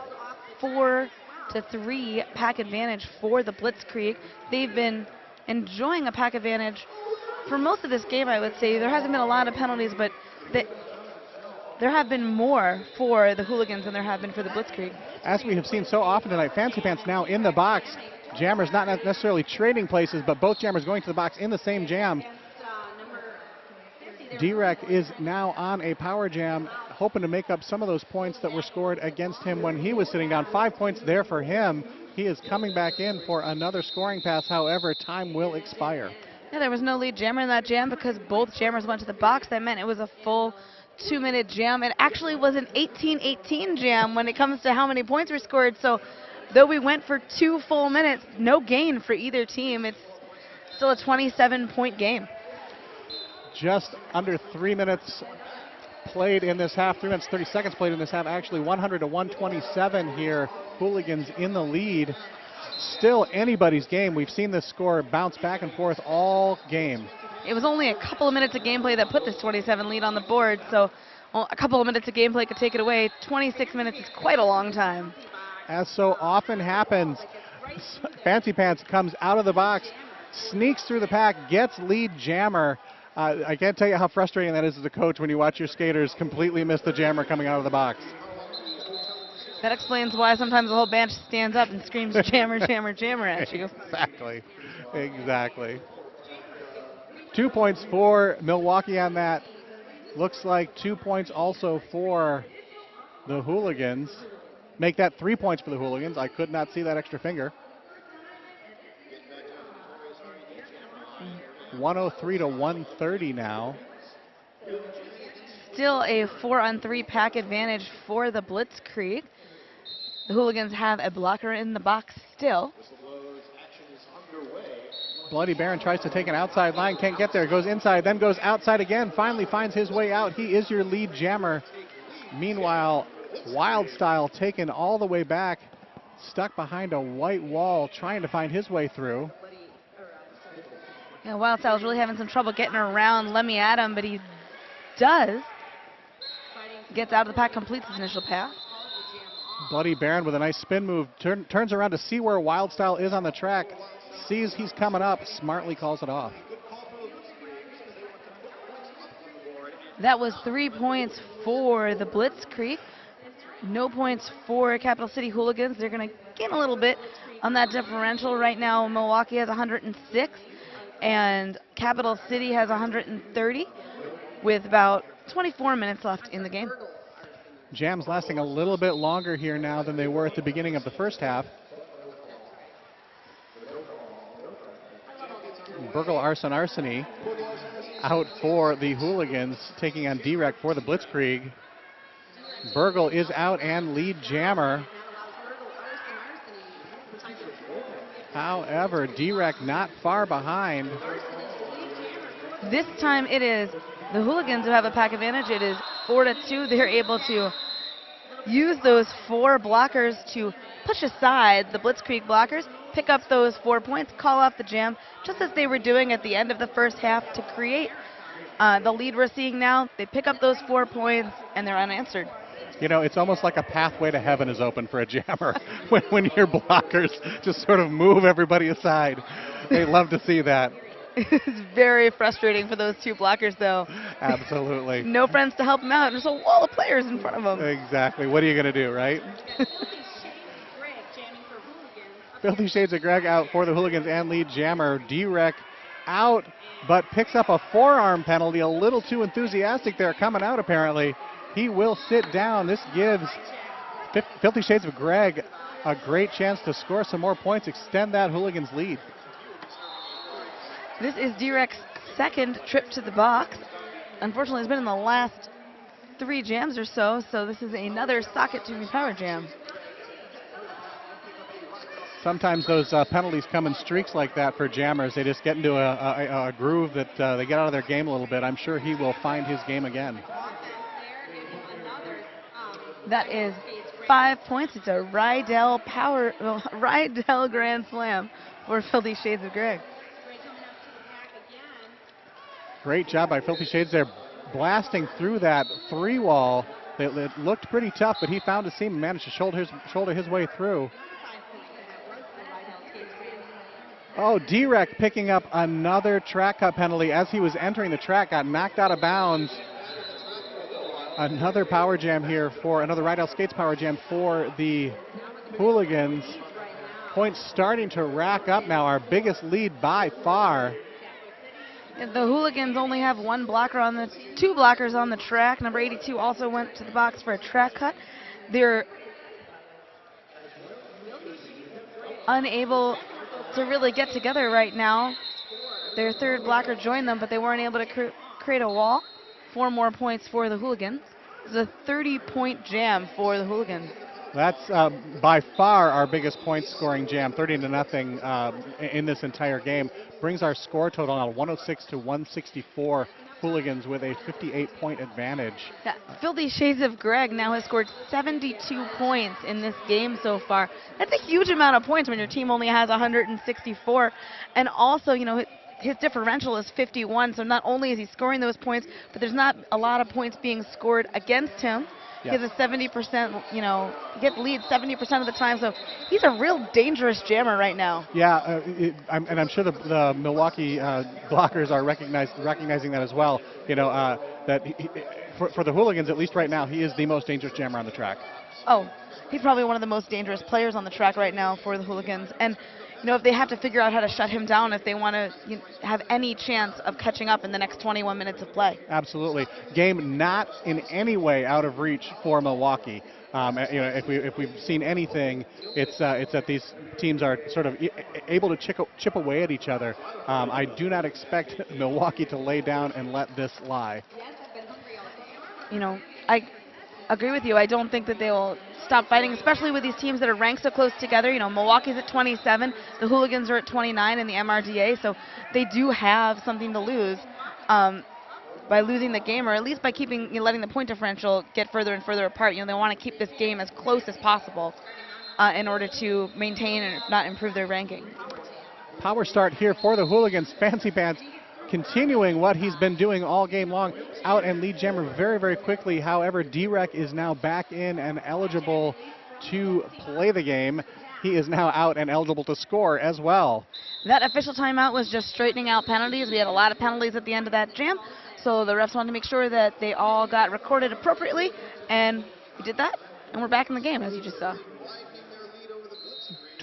4-3 pack advantage for the Blitzdkreig. They've been enjoying a pack advantage for most of this game, I would say. There hasn't been a lot of penalties, but there have been more for the Hooligans than there have been for the Blitzdkreig. As we have seen so often tonight, Fancy Pants now in the box. Jammers not necessarily trading places, but both jammers going to the box in the same jam. D-Rec is now on a power jam, hoping to make up some of those points that were scored against him when he was sitting down. 5 points there for him. He is coming back in for another scoring pass. However, time will expire. Yeah, there was no lead jammer in that jam because both jammers went to the box. That meant it was a full 2-minute jam. It actually was an 18-18 jam when it comes to how many points were scored. So though we went for 2 full minutes, no gain for either team. It's still a 27-point game. Just under 3 minutes played in this half, 3 minutes 30 seconds played in this half. Actually 100 to 127 here. Hooligans in the lead. still anybody's game. We've seen this score bounce back and forth all game. It was only a couple of minutes of gameplay that put this 27 lead on the board, so a couple of minutes of gameplay could take it away. 26 minutes is quite a long time. As so often happens, Fancy Pants comes out of the box, sneaks through the pack, gets lead jammer. I can't tell you how frustrating that is as a coach when you watch your skaters completely miss the jammer coming out of the box. That explains why sometimes the whole bench stands up and screams jammer, jammer, jammer at you. Exactly. 2 points for Milwaukee on that. Looks like 2 points also for the Hooligans. Make that 3 points for the Hooligans. I could not see that extra finger. 103 to 130 now. Still a 4-on-3 pack advantage for the Blitzdkreig. The Hooligans have a blocker in the box still. Bloody Baron tries to take an outside line, can't get there, goes inside, then goes outside again, finally finds his way out. He is your lead jammer. Meanwhile, Wild Style taken all the way back, stuck behind a white wall, trying to find his way through. Yeah, Wild Style's really having some trouble getting around Lemmy Adam, but he does. Gets out of the pack, completes his initial pass. Bloody Baron with a nice spin move, turns around to see where Wild Style is on the track, sees he's coming up, smartly calls it off. That was 3 points for the Blitzdkreig. No points for Capital City Hooligans. They're going to gain a little bit on that differential. Right now, Milwaukee has 106, and Capital City has 130, with about 24 minutes left in the game. Jams lasting a little bit longer here now than they were at the beginning of the first half. Burgle Arseny out for the Hooligans, taking on Drek for the Blitzdkreig. Burgle is out and lead jammer. However, Drek not far behind. This time it is the Hooligans who have a pack advantage. It is 4-2. They're able to use those 4 blockers to push aside the Blitzdkreig blockers, pick up those 4 points, call off the jam, just as they were doing at the end of the first half to create the lead we're seeing now. They pick up those 4 points, and they're unanswered. You know, it's almost like a pathway to heaven is open for a jammer when your blockers just sort of move everybody aside. They love to see that. It's very frustrating for those 2 blockers, though. Absolutely. No friends to help them out. There's a wall of players in front of them. Exactly. What are you going to do, right? Filthy Shades of Greg out for the Hooligans and lead jammer. Drek out, but picks up a forearm penalty. A little too enthusiastic there coming out, apparently. He will sit down. This gives Filthy Shades of Greg a great chance to score some more points, extend that Hooligans lead. This is Drek's second trip to the box. Unfortunately, it's been in the last 3 jams or so, so this is another socket to power jam. Sometimes those penalties come in streaks like that for jammers. They just get into a groove that they get out of their game a little bit. I'm sure he will find his game again. That is 5 points. It's a Rydell Grand Slam for Filthy Shades of Greg. Great job by Filthy Shades there, blasting through that 3 wall. It looked pretty tough, but he found a seam and managed to shoulder his way through. Oh, Drek picking up another track cut penalty as he was entering the track, got knocked out of bounds. Another power jam here for another Rydell Skates power jam for the Hooligans. Points starting to rack up now, our biggest lead by far. The Hooligans only have 1 blocker on the 2 blockers on the track. Number 82 also went to the box for a track cut. They're unable to really get together right now. Their 3rd blocker joined them, but they weren't able to create a wall. 4 more points for the Hooligans. It's a 30-point jam for the Hooligans. That's by far our biggest point scoring jam, 30-0 in this entire game. Brings our score total on 106 to 164 Hooligans with a 58-point advantage. Yeah, Filthy Shades of Greg now has scored 72 points in this game so far. That's a huge amount of points when your team only has 164. And also, you know, his differential is 51, so not only is he scoring those points, but there's not a lot of points being scored against him. He has a 70%, you know, he gets lead 70% of the time, so he's a real dangerous jammer right now. Yeah, and I'm sure the Milwaukee blockers are recognizing that as well. You know, that for the Hooligans, at least right now, he is the most dangerous jammer on the track. Oh, he's probably one of the most dangerous players on the track right now for the Hooligans. And, you know, if they have to figure out how to shut him down, if they want to have any chance of catching up in the next 21 minutes of play. Absolutely. Game not in any way out of reach for Milwaukee. You know, if we've seen anything, it's that these teams are sort of able to chip away at each other. I do not expect Milwaukee to lay down and let this lie. You know, I agree with you. I don't think that they will stop fighting, especially with these teams that are ranked so close together. You know, Milwaukee's at 27, the Hooligans are at 29 in the MRDA, so they do have something to lose by losing the game, or at least by letting the point differential get further and further apart. You know, they want to keep this game as close as possible in order to maintain and not improve their ranking. Power start here for the Hooligans. Fancy Pants continuing what he's been doing all game long. Out and lead jammer very, very quickly. However, D-Rec is now back in and eligible to play the game. He is now out and eligible to score as well. That official timeout was just straightening out penalties. We had a lot of penalties at the end of that jam, so the refs wanted to make sure that they all got recorded appropriately, and we did that, and we're back in the game, as you just saw.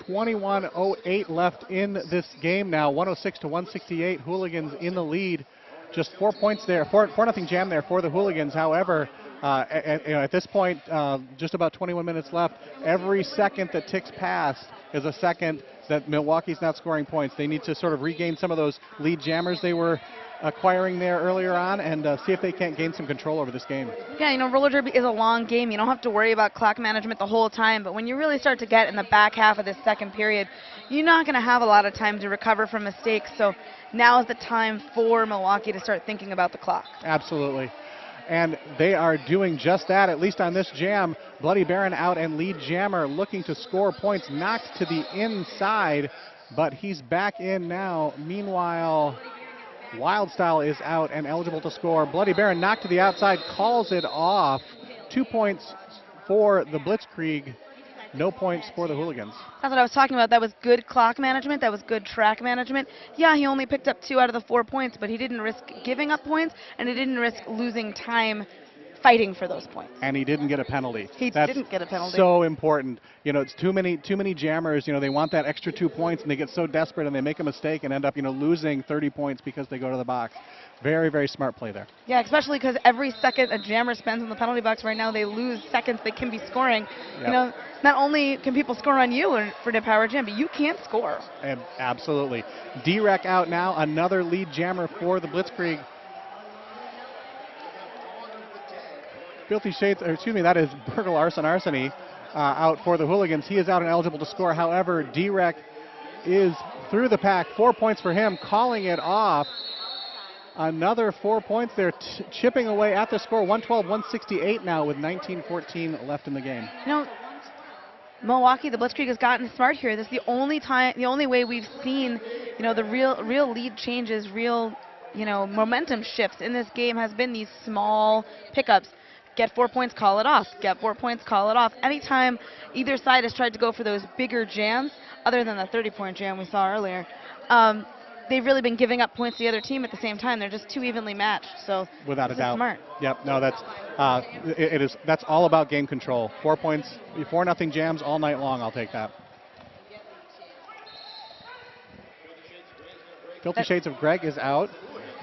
21:08 left in this game now. 106 to 168. Hooligans in the lead. Just 4 points there. 4-0 jam there for the Hooligans. However, at this point, just about 21 minutes left. Every second that ticks past is a second that Milwaukee's not scoring points. They need to sort of regain some of those lead jammers they were acquiring there earlier on, and see if they can't gain some control over this game. Yeah, you know, roller derby is a long game. You don't have to worry about clock management the whole time, but when you really start to get in the back half of this second period, you're not going to have a lot of time to recover from mistakes, so now is the time for Milwaukee to start thinking about the clock. Absolutely. And they are doing just that, at least on this jam. Bloody Baron out and lead jammer looking to score points, knocked to the inside, but he's back in now. Meanwhile, Wildstyle is out and eligible to score. Bloody Baron knocked to the outside, calls it off. 2 points for the Blitzdkreig, no points for the Hooligans. That's what I was talking about. That was good clock management. That was good track management. Yeah, he only picked up 2 out of the 4 points, but he didn't risk giving up points, and he didn't risk losing time fighting for those points. And he didn't get a penalty. That's didn't get a penalty. So important. You know, it's too many jammers. You know, they want that extra 2 points, and they get so desperate, and they make a mistake and end up, you know, losing 30 points because they go to the box. Very, very smart play there. Yeah, especially because every second a jammer spends in the penalty box right now, they lose seconds they can be scoring. Yep. You know, not only can people score on you for the power jam, but you can't score. And absolutely. D-Rec out now, another lead jammer for the Blitzdkreig. Filthy Shades, or excuse me, that is Burgle Arseny out for the Hooligans. He is out and eligible to score. However, D-Rec is through the pack. 4 points for him, calling it off. Another 4 points there, chipping away at the score. 112-168 now with 19:14 left in the game. You know, Milwaukee, the Blitzdkreig has gotten smart here. This is the only way we've seen, you know, the real lead changes, real, you know, momentum shifts in this game has been these small pickups. Get 4 points, call it off. Get 4 points, call it off. Anytime either side has tried to go for those bigger jams, other than the 30-point jam we saw earlier, they've really been giving up points to the other team at the same time. They're just too evenly matched. So without a doubt, smart. Yep. No, that's that's all about game control. 4 points, 4-0 jams all night long. I'll take that. Filthy Shades of Greg is out.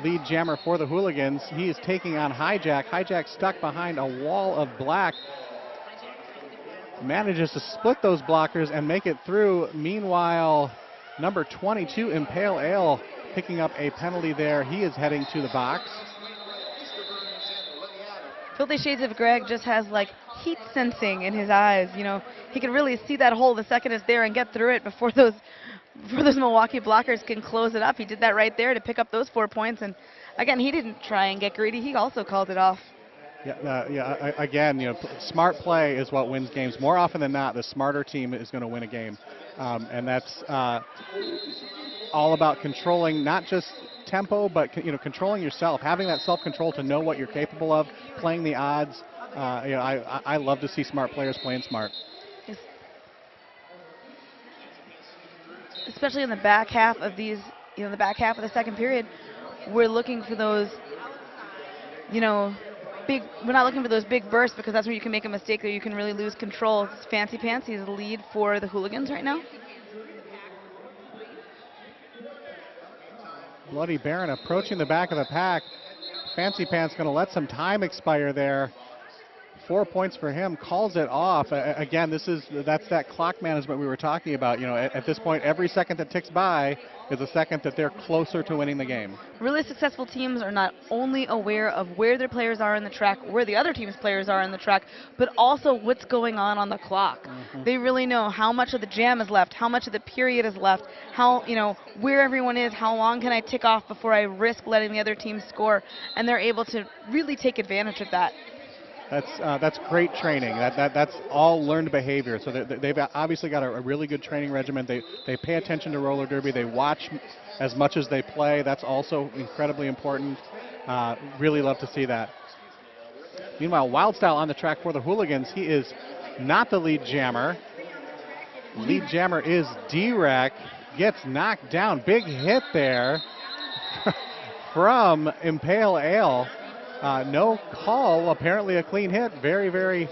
Lead jammer for the Hooligans. He is taking on Hijack. Hijack stuck behind a wall of black. Manages to split those blockers and make it through. Meanwhile, number 22, Impale Ale, picking up a penalty there. He is heading to the box. Filthy Shades of Greg just has like heat sensing in his eyes. You know, he can really see that hole the second it's there and get through it before those Milwaukee blockers can close it up. He did that right there to pick up those 4 points, and Again, he didn't try and get greedy. He also called it off. Again, smart play is what wins games. More often than not, the smarter team is going to win a game. And that's all about controlling not just tempo, but controlling yourself, having that self-control to know what you're capable of, playing the odds. I love to see smart players playing smart. Especially in the back half of these, the back half of the second period, we're looking for those, we're not looking for those big bursts, because that's where you can make a mistake or you can really lose control. It's Fancy Pants is the lead for the Hooligans right now. Bloody Baron approaching the back of the pack. Fancy Pants going to let some time expire there. 4 points for him, calls it off. Again, that's that clock management we were talking about. At this point, every second that ticks by is a second that they're closer to winning the game. Really successful teams are not only aware of where their players are in the track, where the other team's players are in the track, but also what's going on the clock. Mm-hmm. They really know how much of the jam is left, how much of the period is left, how, where everyone is, how long can I tick off before I risk letting the other team score, and they're able to really take advantage of that. That's great training. That's all learned behavior. So they've obviously got a really good training regimen. They pay attention to roller derby. They watch as much as they play. That's also incredibly important. Really love to see that. Meanwhile, Wildstyle on the track for the Hooligans. He is not the lead jammer. Lead jammer is D-Rec. Gets knocked down. Big hit there from Impale Ale. No call, apparently a clean hit. Very, very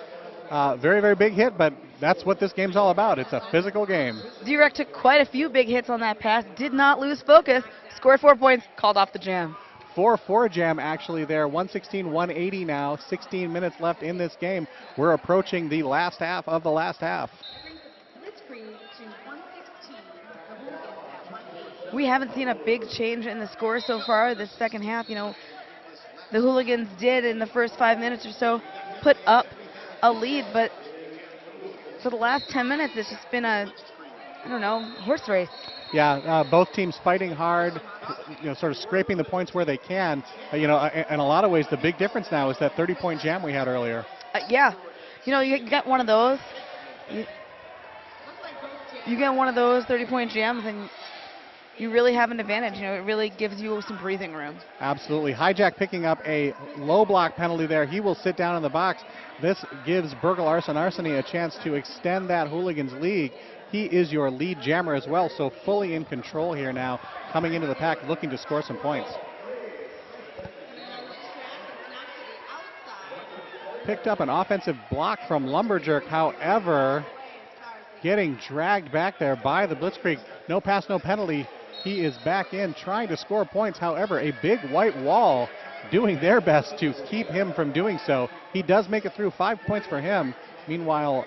big hit, but that's what this game's all about. It's a physical game. D-Rec took quite a few big hits on that pass, did not lose focus, scored 4 points, called off the jam. 4-4 jam actually there, 116-180 now, 16 minutes left in this game. We're approaching the last half of the last half. We haven't seen a big change in the score so far this second half. The Hooligans did in the first 5 minutes or so put up a lead, but for the last 10 minutes it's just been a, horse race. Yeah, both teams fighting hard, sort of scraping the points where they can. In a lot of ways the big difference now is that 30-point jam we had earlier. Yeah, you get one of those. You get one of those 30-point jams and you really have an advantage. It really gives you some breathing room. Absolutely. Hijack picking up a low block penalty there. He will sit down in the box. This gives Burgle Arseny a chance to extend that Hooligans lead. He is your lead jammer as well, so fully in control here now, coming into the pack looking to score some points. Picked up an offensive block from Lumberjerk, however, getting dragged back there by the Blitzdkreig. No pass, no penalty. He is back in trying to score points. However, a big white wall doing their best to keep him from doing so. He does make it through. 5 points for him. Meanwhile,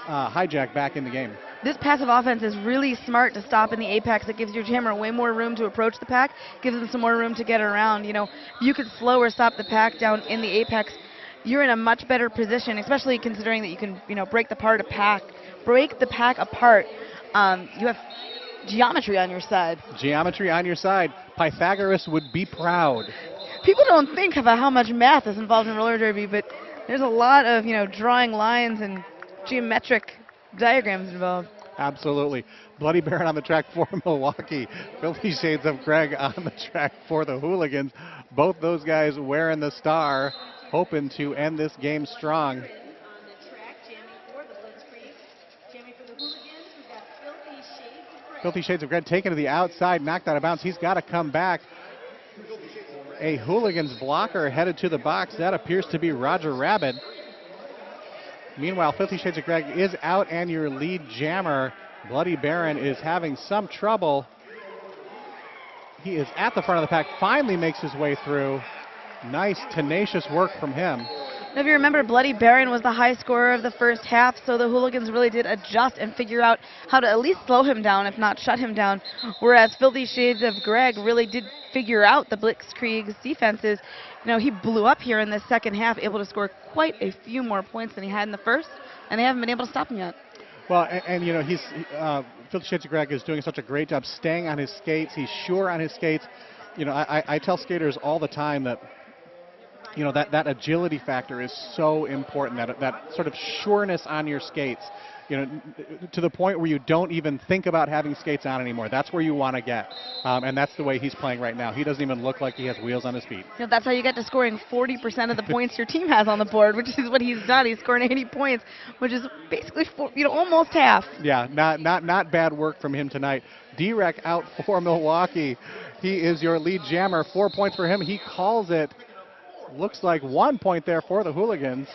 Hijack back in the game. This passive offense is really smart to stop in the apex. It gives your jammer way more room to approach the pack, gives them some more room to get around. If you could slow or stop the pack down in the apex, you're in a much better position, especially considering that you can, break the pack apart. You have geometry on your side. Geometry on your side. Pythagoras would be proud. People don't think about how much math is involved in roller derby, but there's a lot of, drawing lines and geometric diagrams involved. Absolutely. Bloody Baron on the track for Milwaukee. Filthy Shades of Greg on the track for the Hooligans. Both those guys wearing the star, hoping to end this game strong. Filthy Shades of Greg taken to the outside, knocked out of bounds. He's got to come back. A Hooligans blocker headed to the box. That appears to be Roger Rabbit. Meanwhile, Filthy Shades of Greg is out, and your lead jammer, Bloody Baron, is having some trouble. He is at the front of the pack, finally makes his way through. Nice, tenacious work from him. If you remember, Bloody Baron was the high scorer of the first half, so the Hooligans really did adjust and figure out how to at least slow him down, if not shut him down, whereas Filthy Shades of Greg really did figure out the Blitzdkreig's defenses. He blew up here in the second half, able to score quite a few more points than he had in the first, and they haven't been able to stop him yet. Well, and Filthy Shades of Greg is doing such a great job staying on his skates. He's sure on his skates. I tell skaters all the time that, that agility factor is so important, that sort of sureness on your skates, to the point where you don't even think about having skates on anymore. That's where you want to get. And that's the way he's playing right now. He doesn't even look like he has wheels on his feet. That's how you get to scoring 40% of the points your team has on the board, which is what he's done. He's scored 80 points, which is basically almost half. Yeah, not bad work from him tonight. Drek out for Milwaukee. He is your lead jammer. 4 points for him. He calls it. Looks like 1 point there for the Hooligans.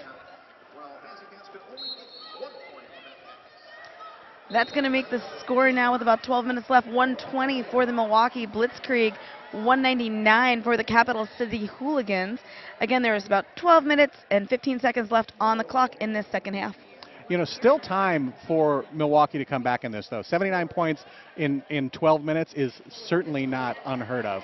That's going to make the score now with about 12 minutes left. 120 for the Milwaukee Blitzdkreig, 199 for the Capital City Hooligans. Again, there is about 12 minutes and 15 seconds left on the clock in this second half. Still time for Milwaukee to come back in this, though. 79 points in 12 minutes is certainly not unheard of.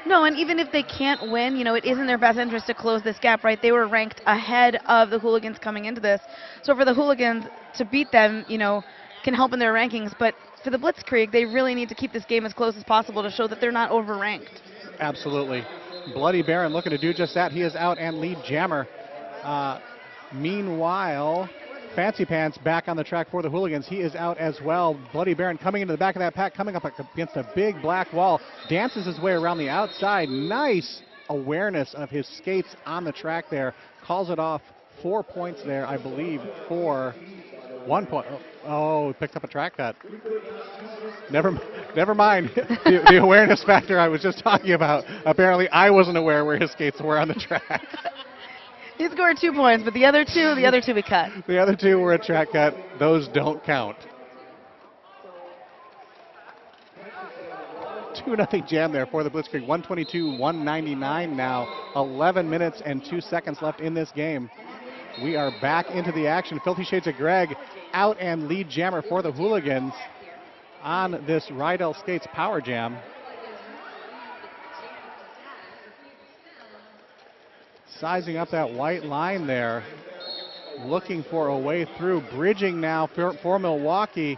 No, and even if they can't win, it is in their best interest to close this gap, right? They were ranked ahead of the Hooligans coming into this. So for the Hooligans to beat them, can help in their rankings. But for the Blitzdkreig, they really need to keep this game as close as possible to show that they're not overranked. Absolutely. Bloody Baron looking to do just that. He is out and lead jammer. Meanwhile, Fancy Pants back on the track for the Hooligans. He is out as well. Bloody Baron coming into the back of that pack, coming up against a big black wall. Dances his way around the outside. Nice awareness of his skates on the track there. Calls it off. 4 points there, I believe, for 1 point. Oh, he picked up a track cut. Never mind. the awareness factor I was just talking about. Apparently, I wasn't aware where his skates were on the track. He scored 2 points, but the other two we cut. The other two were a track cut. Those don't count. 2-0 jam there for the Blitzdkreig. 122-199 now. 11 minutes and 2 seconds left in this game. We are back into the action. Filthy Shades of Greg out and lead jammer for the Hooligans on this Rydell Skates Power Jam. Sizing up that white line there. Looking for a way through. Bridging now for Milwaukee.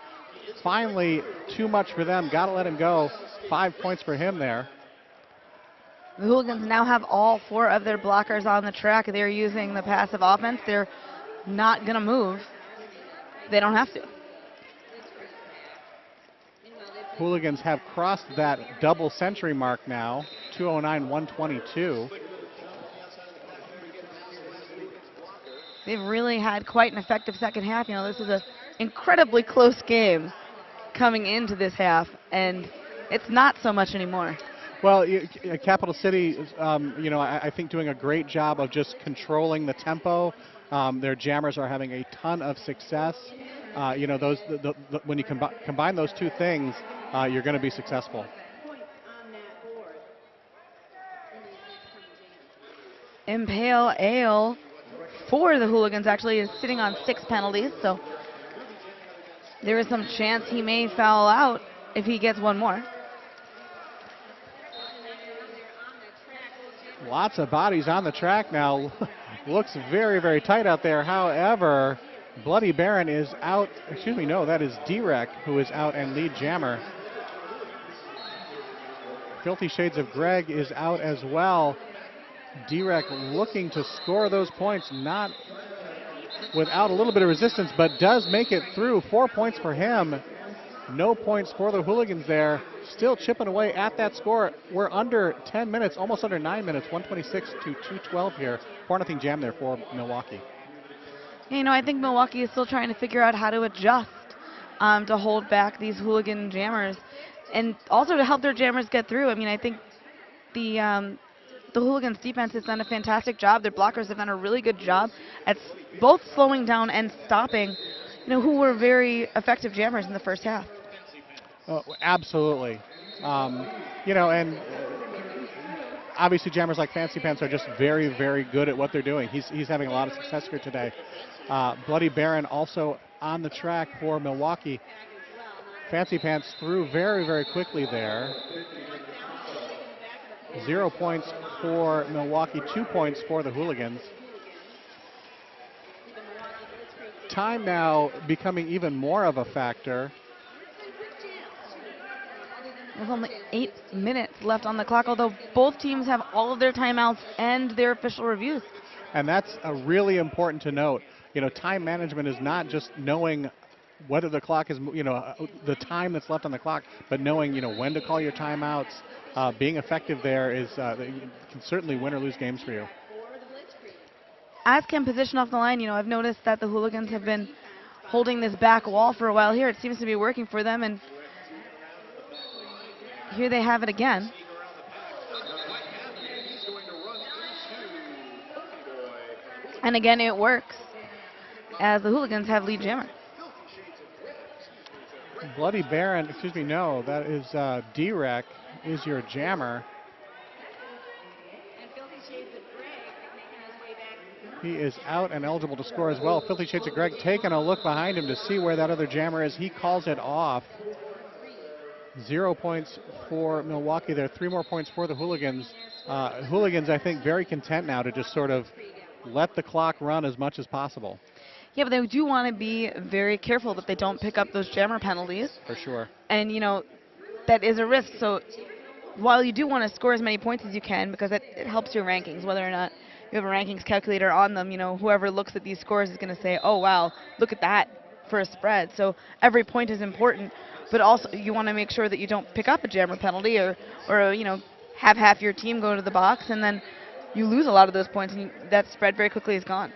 Finally, too much for them. Got to let him go. 5 points for him there. The Hooligans now have all 4 of their blockers on the track. They're using the passive offense. They're not going to move. They don't have to. Hooligans have crossed that double century mark now. 209-122. They've really had quite an effective second half. This is an incredibly close game coming into this half, and it's not so much anymore. Well, Capital City, I think doing a great job of just controlling the tempo. Their jammers are having a ton of success. When you combine those two things, you're going to be successful. Impale Ale for the Hooligans actually is sitting on 6 penalties, so there is some chance he may foul out if he gets one more. Lots of bodies on the track now. Looks very, very tight out there. However, Bloody Baron is out. Excuse me, no, that is Drek who is out and lead jammer. Filthy Shades of Greg is out as well. Drek looking to score those points, not without a little bit of resistance, but does make it through. 4 points for him. No points for the Hooligans there. Still chipping away at that score. We're under 10 minutes, almost under 9 minutes, 126-212 here. 4-0 jam there for Milwaukee. I think Milwaukee is still trying to figure out how to adjust to hold back these Hooligan jammers and also to help their jammers get through. I think the Hooligans defense has done a fantastic job. Their blockers have done a really good job at both slowing down and stopping, who were very effective jammers in the first half. Oh, absolutely. And obviously jammers like Fancy Pants are just very, very good at what they're doing. He's having a lot of success here today. Bloody Baron also on the track for Milwaukee. Fancy Pants through very, very quickly there. 0 points for Milwaukee, 2 points for the Hooligans. Time now becoming even more of a factor. There's only 8 minutes left on the clock, although both teams have all of their timeouts and their official reviews. And that's really important to note. You know, time management is not just knowing whether the clock is, the time that's left on the clock, but knowing, when to call your timeouts. Being effective there can certainly win or lose games for you. As can position off the line, I've noticed that the Hooligans have been holding this back wall for a while here. It seems to be working for them, and here they have it again. And again, it works, as the Hooligans have lead jammer. Bloody Baron, no, that is D-Rec is your jammer. He is out and eligible to score as well. Filthy Shades of Greg taking a look behind him to see where that other jammer is. He calls it off. 0 points for Milwaukee there. 3 more points for the Hooligans. Hooligans, I think, very content now to just sort of let the clock run as much as possible. Yeah, but they do want to be very careful that they don't pick up those jammer penalties. For sure. And, that is a risk. So while you do want to score as many points as you can, because it helps your rankings, whether or not you have a rankings calculator on them, whoever looks at these scores is going to say, oh, wow, look at that for a spread. So every point is important, but also you want to make sure that you don't pick up a jammer penalty or have half your team go to the box, and then you lose a lot of those points, and that spread very quickly is gone.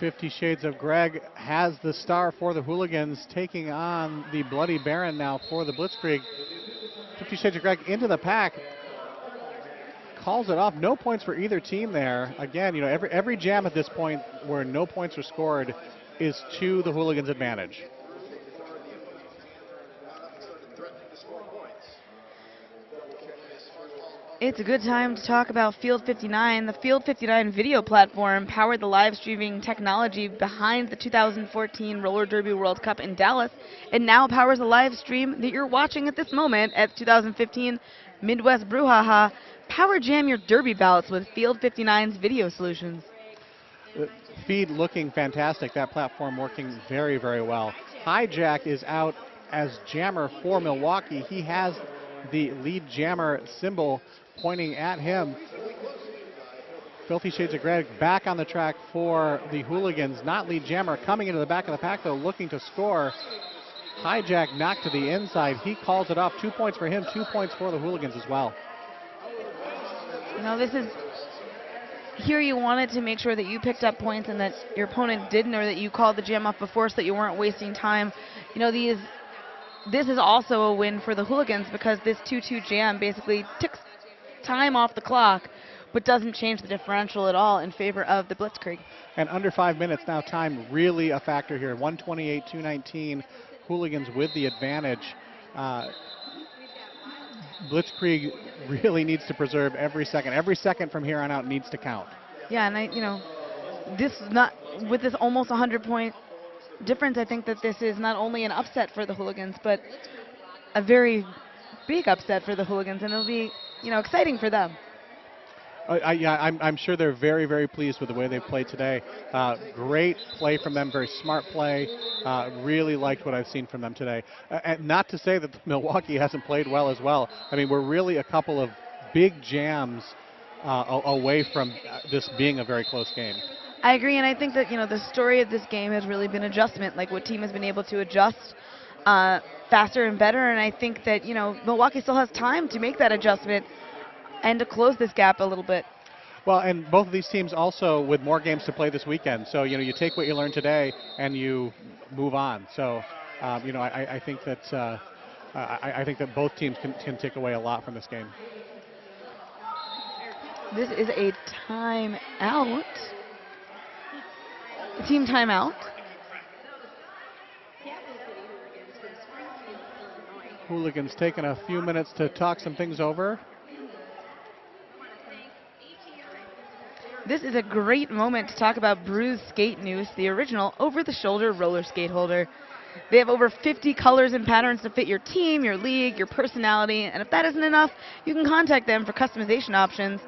Fifty Shades of Greg has the star for the Hooligans, taking on the Bloody Baron now for the Blitzdkreig. 50 Shades of Greg into the pack, calls it off. No points for either team there. Again, every jam at this point where no points are scored is to the Hooligans' advantage. It's a good time to talk about Field 59. The Field 59 video platform powered the live streaming technology behind the 2014 Roller Derby World Cup in Dallas. It now powers a live stream that you're watching at this moment at 2015 Midwest Brouhaha. Power jam your derby bouts with Field 59's video solutions. The feed looking fantastic. That platform working very, very well. Hijack is out as jammer for Milwaukee. He has the lead jammer symbol pointing at him. Filthy Shades of Greg back on the track for the Hooligans. Not lead jammer, coming into the back of the pack though, looking to score. Hijack knocked to the inside. He calls it off. 2 points for him, 2 points for the Hooligans as well. This is, here you wanted to make sure that you picked up points and that your opponent didn't, or that you called the jam off before so that you weren't wasting time. This is also a win for the Hooligans because this 2-2 jam basically ticks time off the clock but doesn't change the differential at all in favor of the Blitzdkreig. And under 5 minutes now, time really a factor here. 128-219, Hooligans with the advantage. Blitzdkreig really needs to preserve every second. Every second from here on out needs to count. Yeah, and this is not, with this almost 100-point difference, I think that this is not only an upset for the Hooligans, but a very big upset for the Hooligans, and it'll be, exciting for them. I'm sure they're very, very pleased with the way they've played today. Great play from them, very smart play. Really liked what I've seen from them today. And not to say that Milwaukee hasn't played well as well. I mean, we're really a couple of big jams away from this being a very close game. I agree, and I think that, the story of this game has really been adjustment, like what team has been able to adjust faster and better, and I think that, Milwaukee still has time to make that adjustment and to close this gap a little bit. Well, and both of these teams also with more games to play this weekend. So, you take what you learned today and you move on. So, I think that I think that both teams can take away a lot from this game. This is a timeout. A team timeout. Hooligans taking a few minutes to talk some things over. This is a great moment to talk about Bruise Skate Noose, the original over-the-shoulder roller skate holder. They have over 50 colors and patterns to fit your team, your league, your personality, and if that isn't enough, you can contact them for customization options.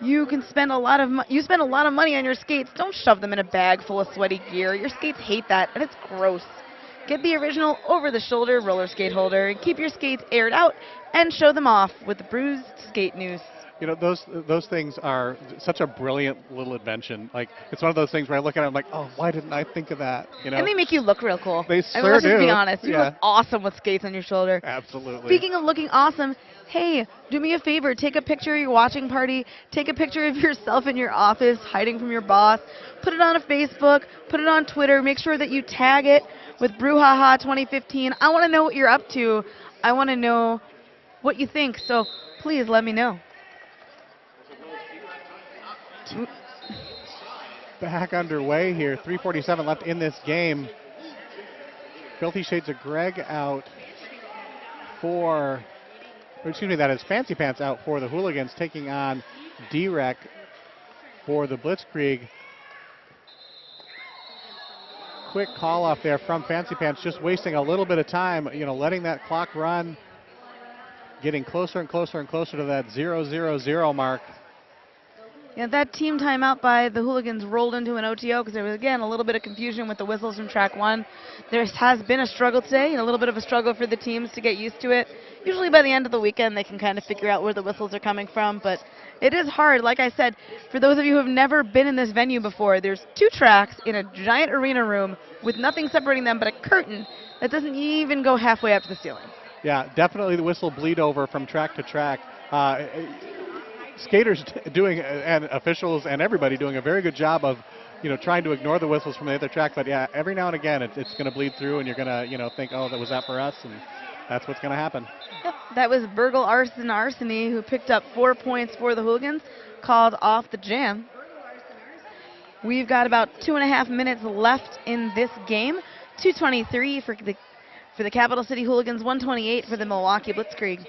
You can spend a lot of spend a lot of money on your skates. Don't shove them in a bag full of sweaty gear. Your skates hate that, and it's gross. Get the original over-the-shoulder roller skate holder and keep your skates aired out and show them off with the bruised skate noose. You know, those things are such a brilliant little invention. Like, it's one of those things where I look at it, I'm like, oh, why didn't I think of that? You know? And they make you look real cool. They I mean, sure let's do. just be honest. You Yeah. look awesome with skates on your shoulder. Absolutely. Speaking of looking awesome, hey, do me a favor. Take a picture of your watching party. Take a picture of yourself in your office hiding from your boss. Put it on a Facebook. Put it on Twitter. Make sure that you tag it with Brouhaha 2015. I want to know what you're up to. I want to know what you think. So please let me know. Back underway here. 3:47 left in this game. Filthy Shades of Greg out for, or excuse me, that is Fancy Pants out for the Hooligans, taking on D-Rec for the Blitzdkreig. Quick call off there from Fancy Pants, just wasting a little bit of time, you know, letting that clock run, getting closer and closer and closer to that 0-0-0 mark. Yeah, that team timeout by the Hooligans rolled into an OTO because there was, again, a little bit of confusion with the whistles from track one. There has been a struggle today, and a little bit of a struggle for the teams to get used to it. Usually by the end of the weekend, they can kind of figure out where the whistles are coming from, but it is hard. Like I said, for those of you who have never been in this venue before, there's 2 tracks in a giant arena room with nothing separating them but a curtain that doesn't even go halfway up to the ceiling. Yeah, definitely the whistle bleed over from track to track. Skaters doing, and officials and everybody doing a very good job of, you know, trying to ignore the whistles from the other track. But yeah, every now and again it's going to bleed through, and you're going to, you know, think, oh, that was that for us, and that's what's going to happen. Yep, that was Burgle Arseny who picked up 4 points for the Hooligans, called off the jam. We've got about 2.5 minutes left in this game. 2:23 for the Capital City Hooligans, 1:28 for the Milwaukee Blitzdkreig.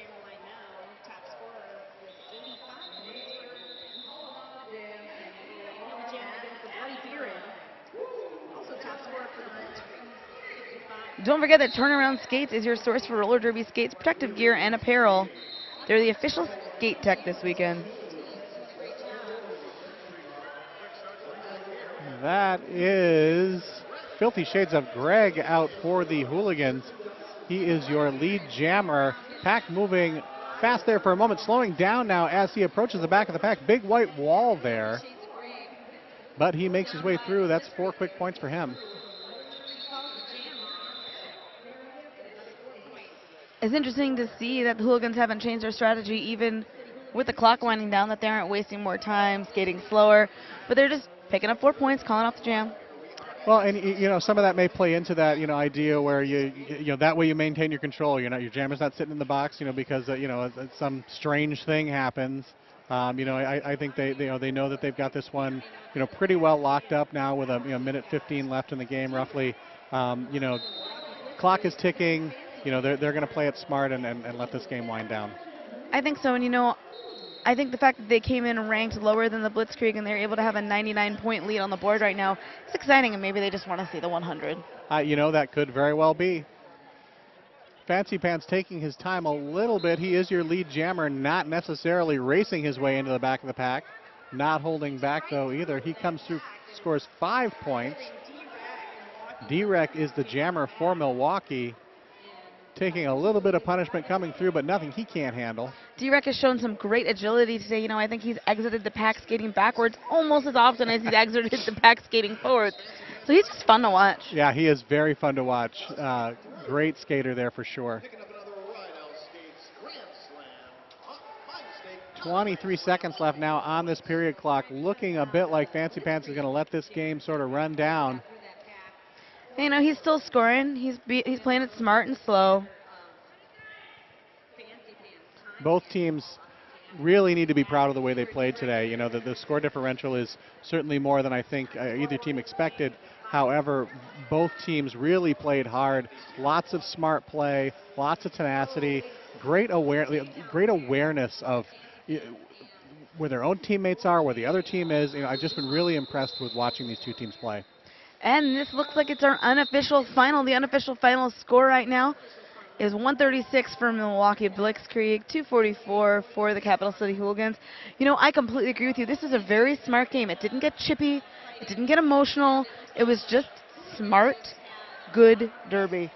Don't forget that Turnaround Skates is your source for roller derby skates, protective gear, and apparel. They're the official skate tech this weekend. That is Filthy Shades of Greg out for the Hooligans. He is your lead jammer. Pack moving fast there for a moment, slowing down now as he approaches the back of the pack. Big white wall there, but he makes his way through. That's 4 quick points for him. It's interesting to see that the Hooligans haven't changed their strategy even with the clock winding down, that they aren't wasting more time, skating slower, but they're just picking up 4 points, calling off the jam. Well, and you know, some of that may play into that, you know, idea where you know, that way you maintain your control. You're not, your jammer's not sitting in the box, you know, because you know, some strange thing happens. You know, I think they know that they've got this one, you know, pretty well locked up now with a, you know, minute 15 left in the game roughly. You know, clock is ticking. You know, they're going to play it smart and let this game wind down. I think so, and you know, I think the fact that they came in ranked lower than the Blitzdkreig and they're able to have a 99-point lead on the board right now, it's exciting, and maybe they just want to see the 100. You know, that could very well be. Fancy Pants taking his time a little bit. He is your lead jammer, not necessarily racing his way into the back of the pack. Not holding back, though, either. He comes through, scores 5 points. D-Rec is the jammer for Milwaukee, taking a little bit of punishment coming through, but nothing he can't handle. D-Rec has shown some great agility today. You know, I think he's exited the pack skating backwards almost as often as he's exited the pack skating forwards. So he's just fun to watch. Yeah, he is very fun to watch. Great skater there for sure. 23 seconds left now on this period clock. Looking a bit like Fancy Pants is going to let this game sort of run down. You know, he's still scoring. He's playing it smart and slow. Both teams really need to be proud of the way they played today. You know, the score differential is certainly more than I think either team expected. However, both teams really played hard. Lots of smart play, lots of tenacity, great awareness of where their own teammates are, where the other team is. You know, I've just been really impressed with watching these two teams play. And this looks like it's our unofficial final. The unofficial final score right now is 136 for Milwaukee Blitzdkreig, 244 for the Capital City Hooligans. You know, I completely agree with you. This is a very smart game. It didn't get chippy. It didn't get emotional. It was just smart. good derby.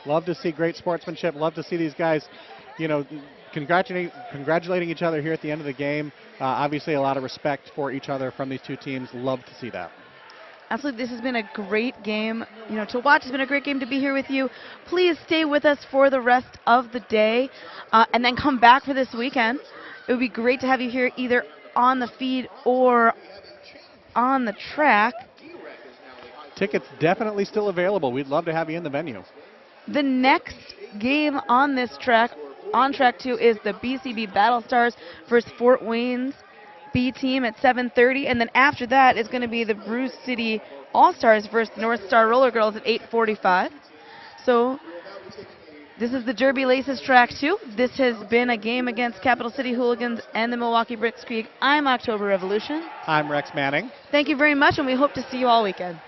Love to see great sportsmanship. Love to see these guys, congratulating each other here at the end of the game. Obviously, a lot of respect for each other from these two teams. Love to see that. Absolutely, this has been a great game, to watch. It's been a great game to be here with you. Please stay with us for the rest of the day, and then come back for this weekend. It would be great to have you here either on the feed or on the track. Tickets definitely still available. We'd love to have you in the venue. The next game on this track, on track 2, is the BCB Battle Stars versus Fort Wayne's B team at 7:30, and then after that is going to be the Bruce City All-Stars versus North Star Roller Girls at 8:45. So this is the Derby Laces track 2. This has been a game against Capital City Hooligans and the Milwaukee Blitzdkreig. I'm October Revolution. I'm Rex Manning. Thank you very much, and we hope to see you all weekend.